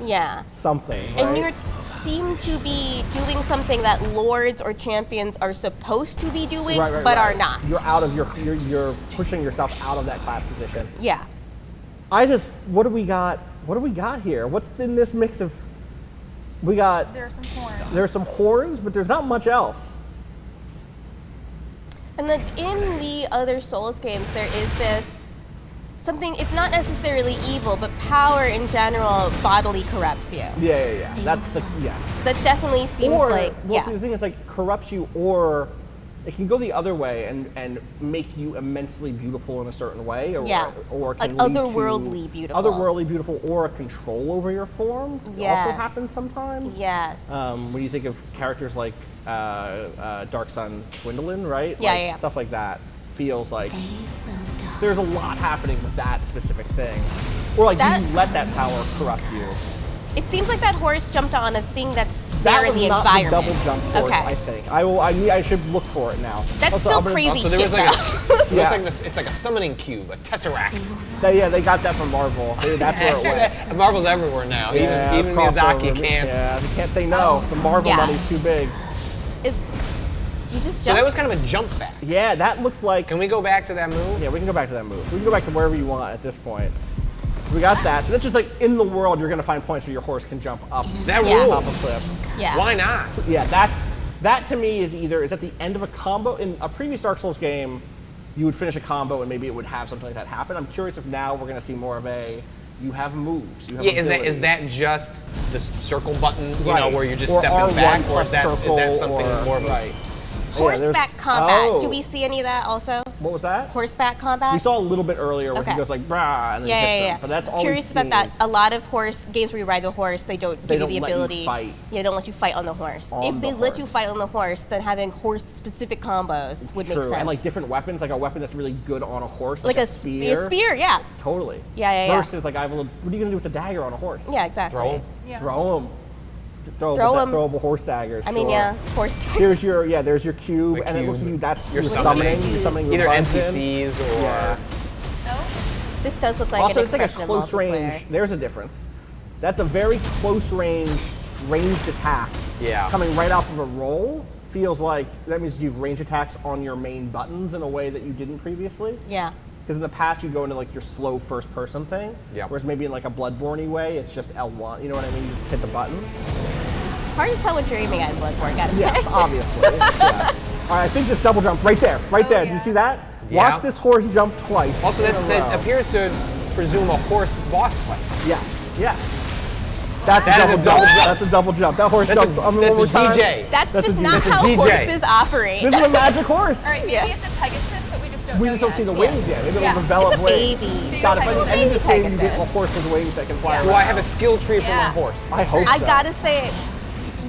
something. Right? And you seem to be doing something that lords or champions are supposed to be doing, but are not. You're out of you're pushing yourself out of that class position. Yeah. What do we got? What do we got here? What's in this mix of? We got. There are some horns. There's some horns, but there's not much else. And then in the other Souls games, there is this something. It's not necessarily evil, but power in general bodily corrupts you. Yeah. That's the yes. That definitely seems or, like well, see, the thing is, like, corrupts you, or it can go the other way and make you immensely beautiful in a certain way, or can like lead to otherworldly beautiful. otherworldly beautiful, or a control over your form. Yes. Also happens sometimes. Yes. When you think of characters like Dark Sun Gwendolyn, right? Yeah, like, yeah. Stuff like that feels like there's a lot happening with that specific thing, or like That- you let that power corrupt you. It seems like that horse jumped on a thing that's That there in was the not environment. the double jump horse, Okay. I think. I should look for it now. That's Also, still I'm gonna- crazy So there shit, was like though. a, it's like a summoning cube, a tesseract. They got that from Marvel. That's where it went. Marvel's everywhere now. Yeah, even crossover. Miyazaki can't. Yeah, they can't say no. The Marvel Yeah. money's too big. You just So jumped. that was kind of a jump back. Yeah, that looked like. Can we go back to that move? Yeah, we can go back to that move. We can go back to wherever you want at this point. We got that. So that's just like in the world, you're gonna find points where your horse can jump up That Yes. rules. top of cliffs. Yeah. Why not? Yeah, that to me is at the end of a combo. In a previous Dark Souls game, you would finish a combo and maybe it would have something like that happen. I'm curious if now we're gonna see more of you have moves. You have Yeah, is abilities. that just the circle button, you Right. know, where you're just Or stepping R1 back, or plus is that circle, something or- more of a right? Horseback there's- combat. Oh. Do we see any of that also? What was that? Horseback combat? We saw a little bit earlier where Okay. he goes like brah and then hits Yeah. him. But that's all Curious we've about seen. that. A lot of horse games where you ride the horse, they don't give you the don't let you ability. fight. Yeah, they don't let you fight on the horse. On If the they let horse. you fight on the horse, then having horse-specific combos would make True. sense. And like different weapons, like a weapon that's really good on a horse, like a spear, yeah. Totally. Yeah. Versus like what are you gonna do with the dagger on a horse? Yeah, exactly. Throw 'em? Yeah. Throw them. Throw 'em. Throwable horse daggers. I mean, sure. yeah, horse There's your cube, The and it looks like cube. that's You're you're summoning. You're summoning Either with buttons in. NPCs or Yeah. No? This does look like Also, an it's like a expression close of multiplayer. range. There's a difference. That's a very close ranged attack. Yeah. Coming right off of a roll feels like that means you've range attacks on your main buttons in a way that you didn't previously. Yeah. Because in the past you go into like your slow first person thing. Yeah. Whereas maybe in like a Bloodborne way, it's just L1. You know what I mean? You just hit the button. Hard to tell what you're aiming at in Bloodborne, gotta Yes, say. obviously. Yeah. All right, I think this double jump right there, right there. Did you see that? Yeah. Watch this horse jump twice. Also, in a that row. appears to presume a horse boss fight. Yes. That's That is a a double double jump. jump. That's a double jump. That horse That's jumps. a one more time. DJ. That's That's just a not DJ. how DJ. horses operate. This is a magic horse. All right, maybe Yeah. it's a Pegasus, but we just don't We know just don't yet. see the wings yet. Maybe Yeah. it'll develop It's a wings. baby. God, if at the end of this Baby game you get a Pegasus. horse with wings that can fly Do around. I have a skill tree for my Yeah. horse? I hope I so. gotta say,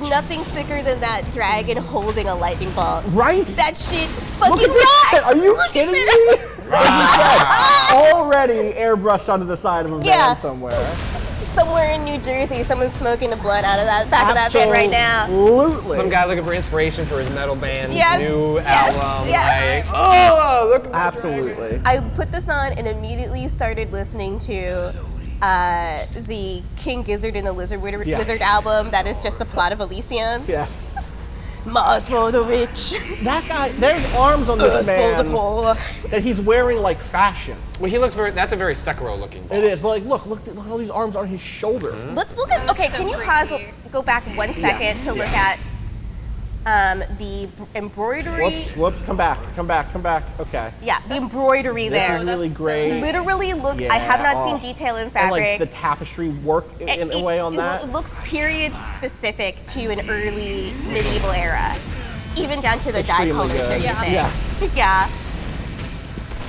nothing sicker than that dragon holding a lightning bolt. Right? That shit Look fucking at this shit. rocks! Are you Look at kidding me? this. Like you said, already airbrushed onto the side of a van Yeah. somewhere. Somewhere in New Jersey, someone's smoking the blood out of that back of that van right now. Absolutely. Some guy looking for inspiration for his metal band's Yes, new yes, album. yes. Like, oh, look at that Absolutely. I put this on and immediately started listening to the King Gizzard and the Lizard Wizard Yes. album that is just the plot of Elysium. Yes. Mars for the rich. That guy, there's arms on this Earth man for the poor. that he's wearing like fashion. Well, he looks that's a very Sekiro looking boss. It is, but like, look at all these arms on his shoulder. Let's look at. Okay, so can you freaky. go back 1 second to look at the embroidery? Whoops, come back. Okay. Yeah, the embroidery This there. is really great. Literally look. Yeah, I have not oh. seen detail in And fabric. like the tapestry work in a way on that. It looks period specific to an early medieval era, even down to the dye Extremely colors good. they're using. Yes. Yeah.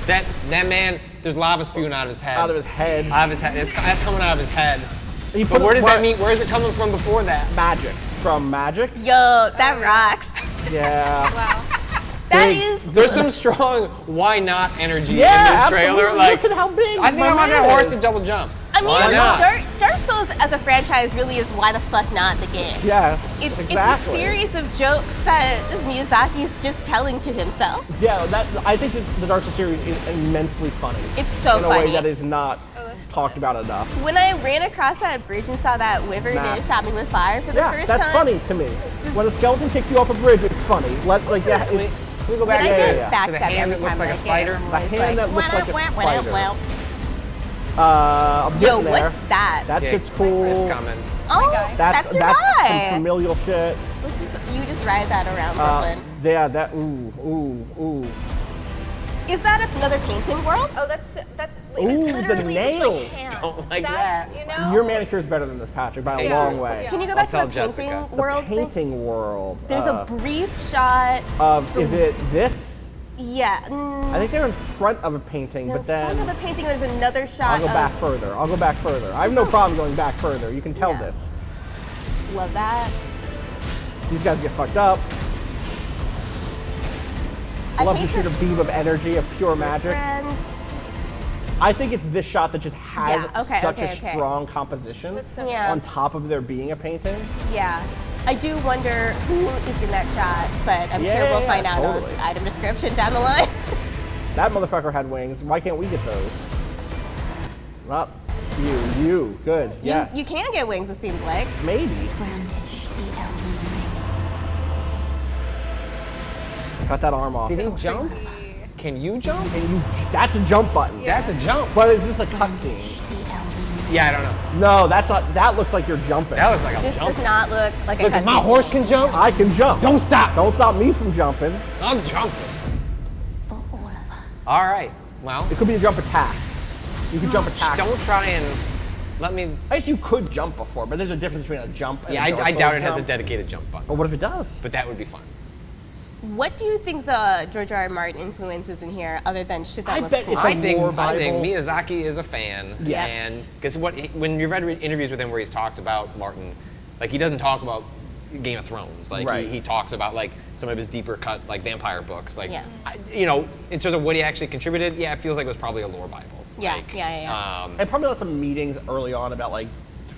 That man, there's lava spewing out of his head. Out of his head. Out of his head. That's coming out of his head. You But put where it- does that mean? Where is it coming from before that? Magic. From magic? Yo, that rocks. Yeah. Wow. That is. There's some strong why not energy Yeah, in this trailer. absolutely. Like, Look at how big I think my I want man that horse is. to double jump. I mean, Why not? Dark Souls as a franchise really is why the fuck not the game. Yes. It's exactly. a series of jokes that Miyazaki's just telling to himself. Yeah, I think that the Dark Souls series is immensely funny. It's so in a funny. way that is not talked about enough. When I ran across that bridge and saw that wyvern and it shot me with fire for the Yeah, first that's time. funny to me. When a skeleton kicks you off a bridge, it's funny. Can we go back? Then I Yeah, get yeah. backstabbed The hand every that time looks like I a get spider? it. The It's hand that looks like a spider. I'm Yo, getting there. what's that? That Yeah, shit's cool. It's coming. Oh, guy. that's your some guy. familial shit. You just ride that around Brooklyn. Yeah, that ooh. Is that another painting world? Oh, that's it Ooh, is the literally just nails. like hands. Don't like That's, that. you know. Your manicure is better than this, Patrick, by a Yeah. long way. Yeah. Can you go back I'll to the tell painting Jessica. world? The painting world. There's a brief shot. Is it this? Yeah. I think they're in front of a painting, They're but then in front of a painting. There's another shot. I'll go of, back further. I have no problem going back further. You can tell Yeah. this. Love that. These guys get fucked up. I Love to hate shoot a beam of energy, of pure magic. Friends. I think it's this shot that just has Yeah, okay, such okay, a okay. strong composition That's so Yeah. on top of there being a painting. Yeah. I do wonder who is in that shot, but I'm sure Yeah, we'll find out totally. on item description down the line. That motherfucker had wings. Why can't we get those? Well, you, good, yes. You can get wings, it seems like. Maybe. Brandish the Elden Ring. Cut that arm off. Did he jump? Can you jump? That's a jump button. That's a jump. But is this a cutscene? The Elden Ring. Yeah, I don't know. No, that's not. That looks like you're jumping. That looks like I'm This jumping. does not look like Look, a if my cutscene. horse can jump, I can jump. don't stop. Don't stop me from jumping. I'm jumping. For all of us. All right. Well, It could be a jump attack. You could jump attack. don't try and let me. I guess you could jump before, but there's a difference between a jump and Yeah, a Dark I Souls doubt it has jump. a dedicated jump button, But what if it does? but that would be fun. What do you think the George R. R. Martin influence is in here, other than shit that I looks bet cool? it's a I think lore Bible. Miyazaki is a fan. Yes. And because when you've read interviews with him where he's talked about Martin, like he doesn't talk about Game of Thrones. Like Right. he talks about like some of his deeper cut like vampire books. Like Yeah. in terms of what he actually contributed, yeah, it feels like it was probably a lore Bible. Yeah, Like, yeah. And probably had some meetings early on about like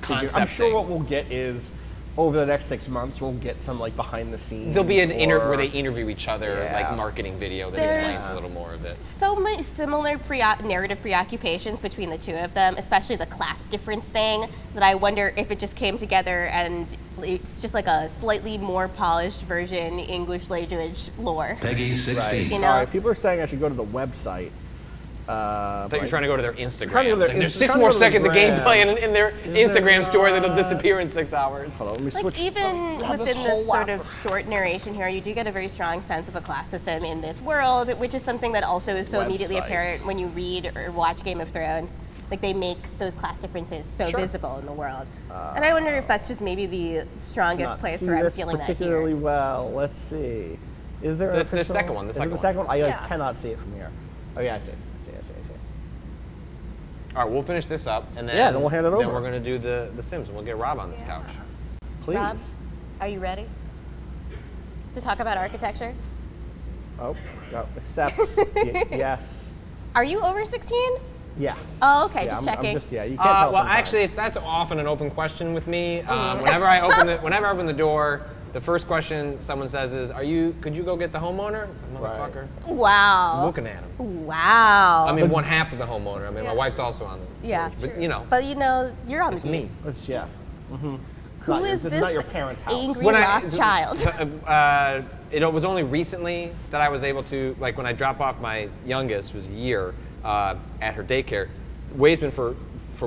figure- I'm sure Concepting. what we'll get is over the next 6 months we'll get some like behind the scenes. There'll be an or- where they interview each other, Yeah. like marketing video that There's- explains a little more of it. So many similar narrative preoccupations between the two of them, especially the class difference thing, that I wonder if it just came together and it's just like a slightly more polished version English language lore. Peggy 16. Right. You know? Sorry, people are saying I should go to the website. I thought you were trying to go to their Instagram. trying to go to their Like, there's Insta- 6 trying to more go to their seconds of gram. gameplay in their Instagram there, story that'll disappear in 6 hours. Hold on, let me Like switch. even this within whole this sort app. of short narration here, you do get a very strong sense of a class system in this world, which is something that also is so immediately Website. apparent when you read or watch Game of Thrones. Like they make those class differences so Sure. visible in the world. And I wonder if that's just maybe the strongest Not place see where I'm this feeling that particularly here. well. Let's see. Is there an The official- second one, the is second it the one. second one? I Yeah. cannot see it from here. Oh yeah, I see. All right, we'll finish this up, and then Yeah, then we'll hand it Then over. we're gonna do the Sims, and we'll get Rob on this couch. Please. Rob, are you ready to talk about architecture? Oh, no, accept. Yes. Are you over 16? Yeah. Oh, okay, Yeah, just I'm checking. just, yeah, you can't tell Well, sometimes. actually, that's often an open question with me. Whenever I open the door, the first question someone says is, could you go get the homeowner? It's like, Right. motherfucker. Wow. I'm looking at him. Wow. I mean, one half of the homeowner. I mean, my wife's also on the Yeah. board, but you know. But you know, you're on the team. me. It's, yeah. Who is this this is not your parents' house. angry lost child? It was only recently that I was able to, like when I drop off my youngest, was a year, at her daycare. Way's been for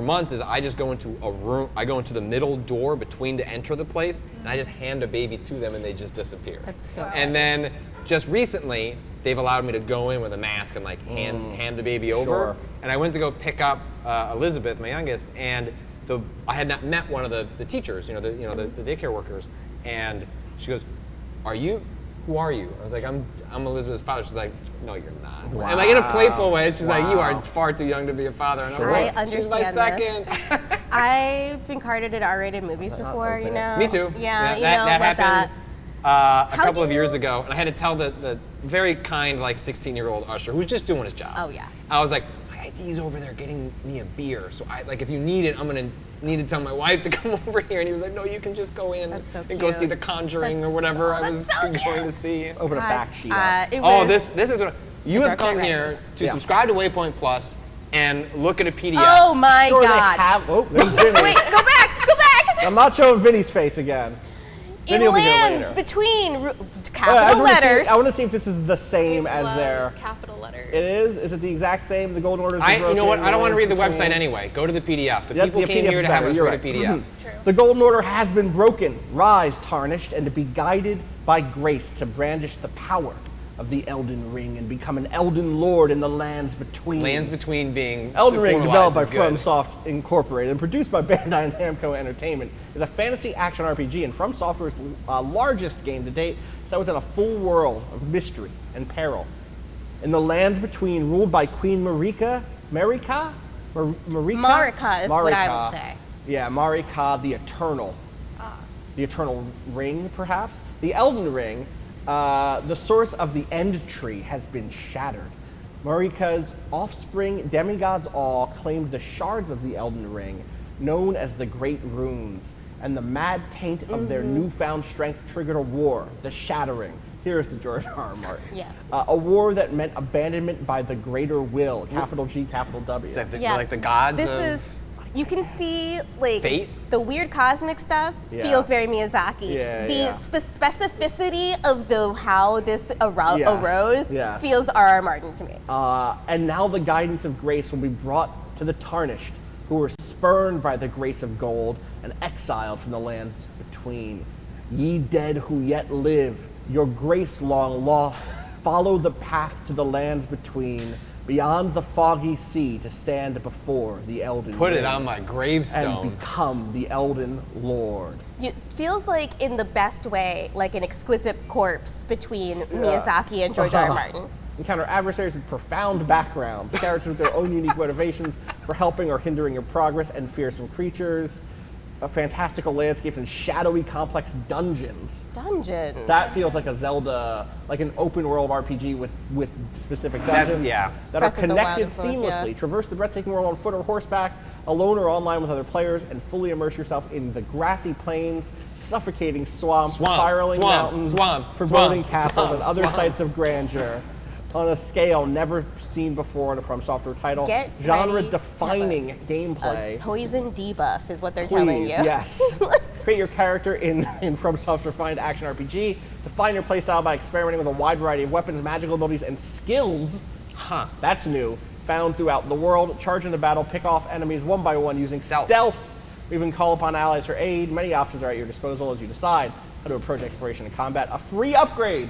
months is I just go into a room, I go into the middle door between to enter the place, and I just hand a baby to them and they just disappear. That's so And then just recently, they've allowed me to go in with a mask and like hand the baby over. Sure. And I went to go pick up Elizabeth, my youngest, and I had not met one of the teachers, the daycare workers, and she goes, who are you? I was like, I'm Elizabeth's father. She's like, no, you're not. Wow. And like in a playful way, she's like, you are far too young to be a father. And I was like, understand she's my second. this. I've been carded at R-rated movies before, you know. Me too. Yeah, that about happened that. a couple of years ago, and I had to tell the very kind, like 16-year-old usher who's just doing his job. Oh yeah. I was like, my ID's over there getting me a beer, so if you need it, I'm gonna need to tell my wife to come over here. And he was like, no, you can just go in and go see The Conjuring or whatever I was going to see. Open a fact sheet. This is what you have come here to subscribe to Waypoint Plus and look at a PDF. Oh my Sure, God. there's Vinny. Wait, go back. I'm not showing Vinny's face again. It Vinny will be here lands later. between capital letters. I want to see if this is the same as their. capital letters. It is. Is it the exact same? The golden orders. You know what? I don't want to read the website anyway. Go to the PDF. The people came here to have us read a PDF. True. The golden order has been broken. Rise, tarnished, and to be guided by grace to brandish the power of the Elden Ring and become an Elden Lord in the lands between. Lands between being Elden Ring, developed by good. FromSoft Incorporated and produced by Bandai Namco Entertainment, is a fantasy action RPG and From Software's largest game to date, set within a full world of mystery and peril. In the lands between, ruled by Queen Marika Marika is what I would say. Yeah, Marika the Eternal. The Eternal Ring, perhaps? The Elden Ring, the source of the End Tree, has been shattered. Marika's offspring, demigods all, claimed the shards of the Elden Ring, known as the Great Runes, and the mad taint of their newfound strength triggered a war, the Shattering. Here's the George R. Martin. Yeah. A war that meant abandonment by the greater will, capital G, capital W. Like the gods This of is, you can see like fate? the weird cosmic stuff feels very Miyazaki. The specificity of how this arose feels R.R. Martin to me. And now the guidance of grace will be brought to the tarnished, who were spurned by the grace of gold and exiled from the lands between. Ye dead who yet live, your grace long lost, follow the path to the lands between, beyond the foggy sea to stand before the Elden Put Ring it on my gravestone. and become the Elden Lord. It feels like, in the best way, like an exquisite corpse between Miyazaki and George R. R. Martin. Encounter adversaries with profound backgrounds, characters with their own unique motivations for helping or hindering your progress, and fearsome creatures, fantastical landscapes, and shadowy, complex dungeons. Dungeons. That feels like a Zelda, like an open world RPG with specific dungeons that Breath are of the Wild connected influence, seamlessly. Traverse the breathtaking world on foot or horseback, alone or online with other players, and fully immerse yourself in the grassy plains, suffocating swamps, spiraling mountains, foreboding castles, and other sights of grandeur. On a scale never seen before in a From Software title. Genre-defining gameplay. A poison debuff is what they're telling you. Yes. Create your character in From Software refined action RPG. Define your playstyle by experimenting with a wide variety of weapons, magical abilities, and skills. That's new. Found throughout the world. Charge into battle, pick off enemies one by one using stealth. Even call upon allies for aid. Many options are at your disposal as you decide how to approach exploration and combat. A free upgrade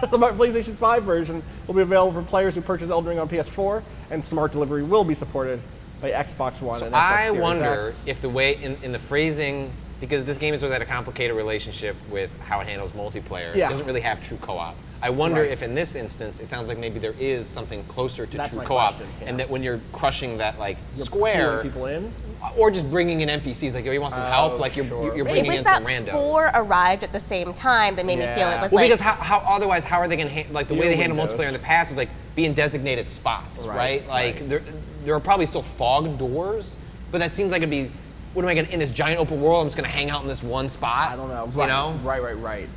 the PlayStation 5 version will be available for players who purchase Elden Ring on PS4, and smart delivery will be supported by Xbox One and Xbox I Series wonder X. if the way, in the phrasing, because this game has always had a complicated relationship with how it handles multiplayer, it doesn't really have true co-op. I wonder if in this instance, it sounds like maybe there is something closer to true co-op, and that when you're crushing that square, people in, or just bringing in NPCs, like, oh, you want some help, like you're bringing in some randos. It was that 4 arrived at the same time that made me feel it was because how otherwise, how are they going to, like the way they handle multiplayer in the past is like being designated spots, right? Like there are probably still fog doors, but that seems like it'd be, what am I going to, in this giant open world, I'm just going to hang out in this one spot? I don't know. You know? Right.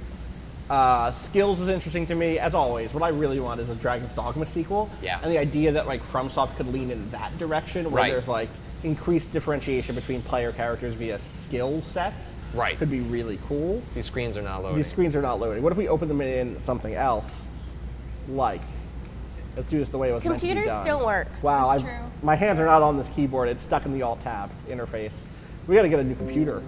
Skills is interesting to me, as always. What I really want is a Dragon's Dogma sequel. Yeah. And the idea that like FromSoft could lean in that direction, where there's like increased differentiation between player characters via skill sets. Right. Could be really cool. These screens are not loading. These screens are not loading. What if we open them in something else? Like, let's do this the way it was meant to be done. Computers don't work. Wow, That's true. my hands are not on this keyboard. It's stuck in the Alt-Tab interface. We got to get a new computer.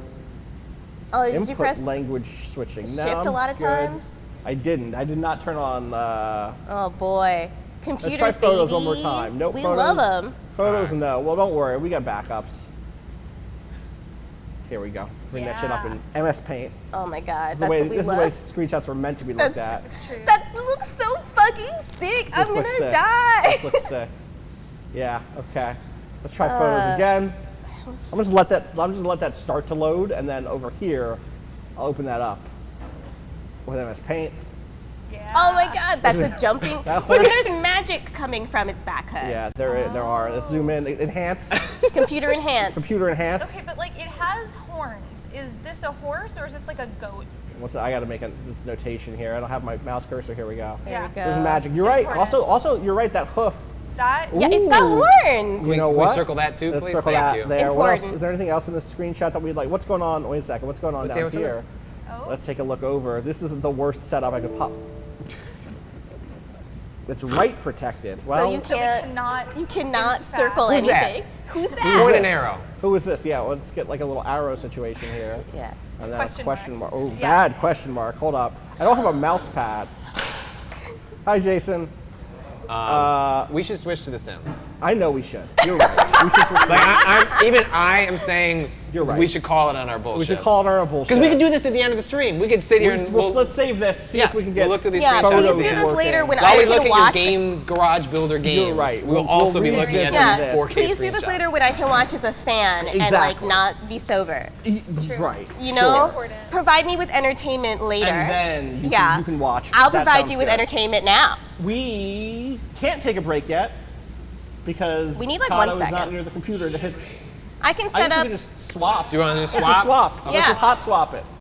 Oh, did you Input press language switching. No, shift a I'm lot of good. times? I didn't. I did not turn on. Oh boy. Computers, Let's try photos baby. one more time. Nope. We photos, love them. Photos, no. Well, don't worry. We got backups. Here we go. Bring that shit up in MS Paint. Oh my god, This that's what we is the love. way screenshots were meant to be looked at. It's true. That looks so fucking sick. I'm gonna looks sick. die. This looks sick. Yeah. Okay. Let's try photos again. I'm just gonna let that start to load, and then over here, I'll open that up with MS Paint. Yeah. Oh my god, that's a jumping. That So whole- there's magic coming from its back hooks. Yeah, there are. Let's zoom in. Enhance. Computer enhanced. Computer enhance. Okay, but like it has horns. Is this a horse or is this like a goat? I got to make this notation here. I don't have my mouse cursor. Here we go. Yeah. There's magic. You're right. Important. Also, you're right. That hoof. That Yeah, it's got Ooh. horns. You know Can we what? circle that too, Let's please? circle Thank that you. there. What else? Important. Is there anything else in this screenshot that we'd like? What's going on? Wait a second. What's going on What's down in it? here? Oh. Let's take a look over. This isn't the worst setup I could pop. It's right protected. Well, you So we can't. cannot. You cannot in fact- circle Who's that? anything. Who's who that? is Point an this? arrow. Who is this? Yeah, let's get like a little arrow situation here. Yeah. And then Question a question mark. Oh, Yeah. bad question mark. Hold up. I don't have a mouse pad. Hi, Jason. We should switch to The Sims. I know we should. You're right. We should switch. Like I am saying You're right. we should call it on our bullshit. We should call it our bullshit. Because we could do this at the end of the stream. We could sit here and let's save this. See if we can get. we'll look through these Yeah, screenshots. please photos do of this working. later when While I we can look at watch. your game garage builder games, right. we'll We'll also be revisit looking at Yeah, these 4K please do this screenshots. later when I can watch as a fan and like Exactly. not be sober. Right. You know, Important. provide me with entertainment later. And then you, yeah, you can watch. I'll That provide sounds you with good. entertainment now. We can't take a break yet because We need, like, Kato 1 is not second. near the computer to hit. I can I set guess up. we can just swap. Do you want to just Let's swap? just swap. Let's Yeah. just hot swap it.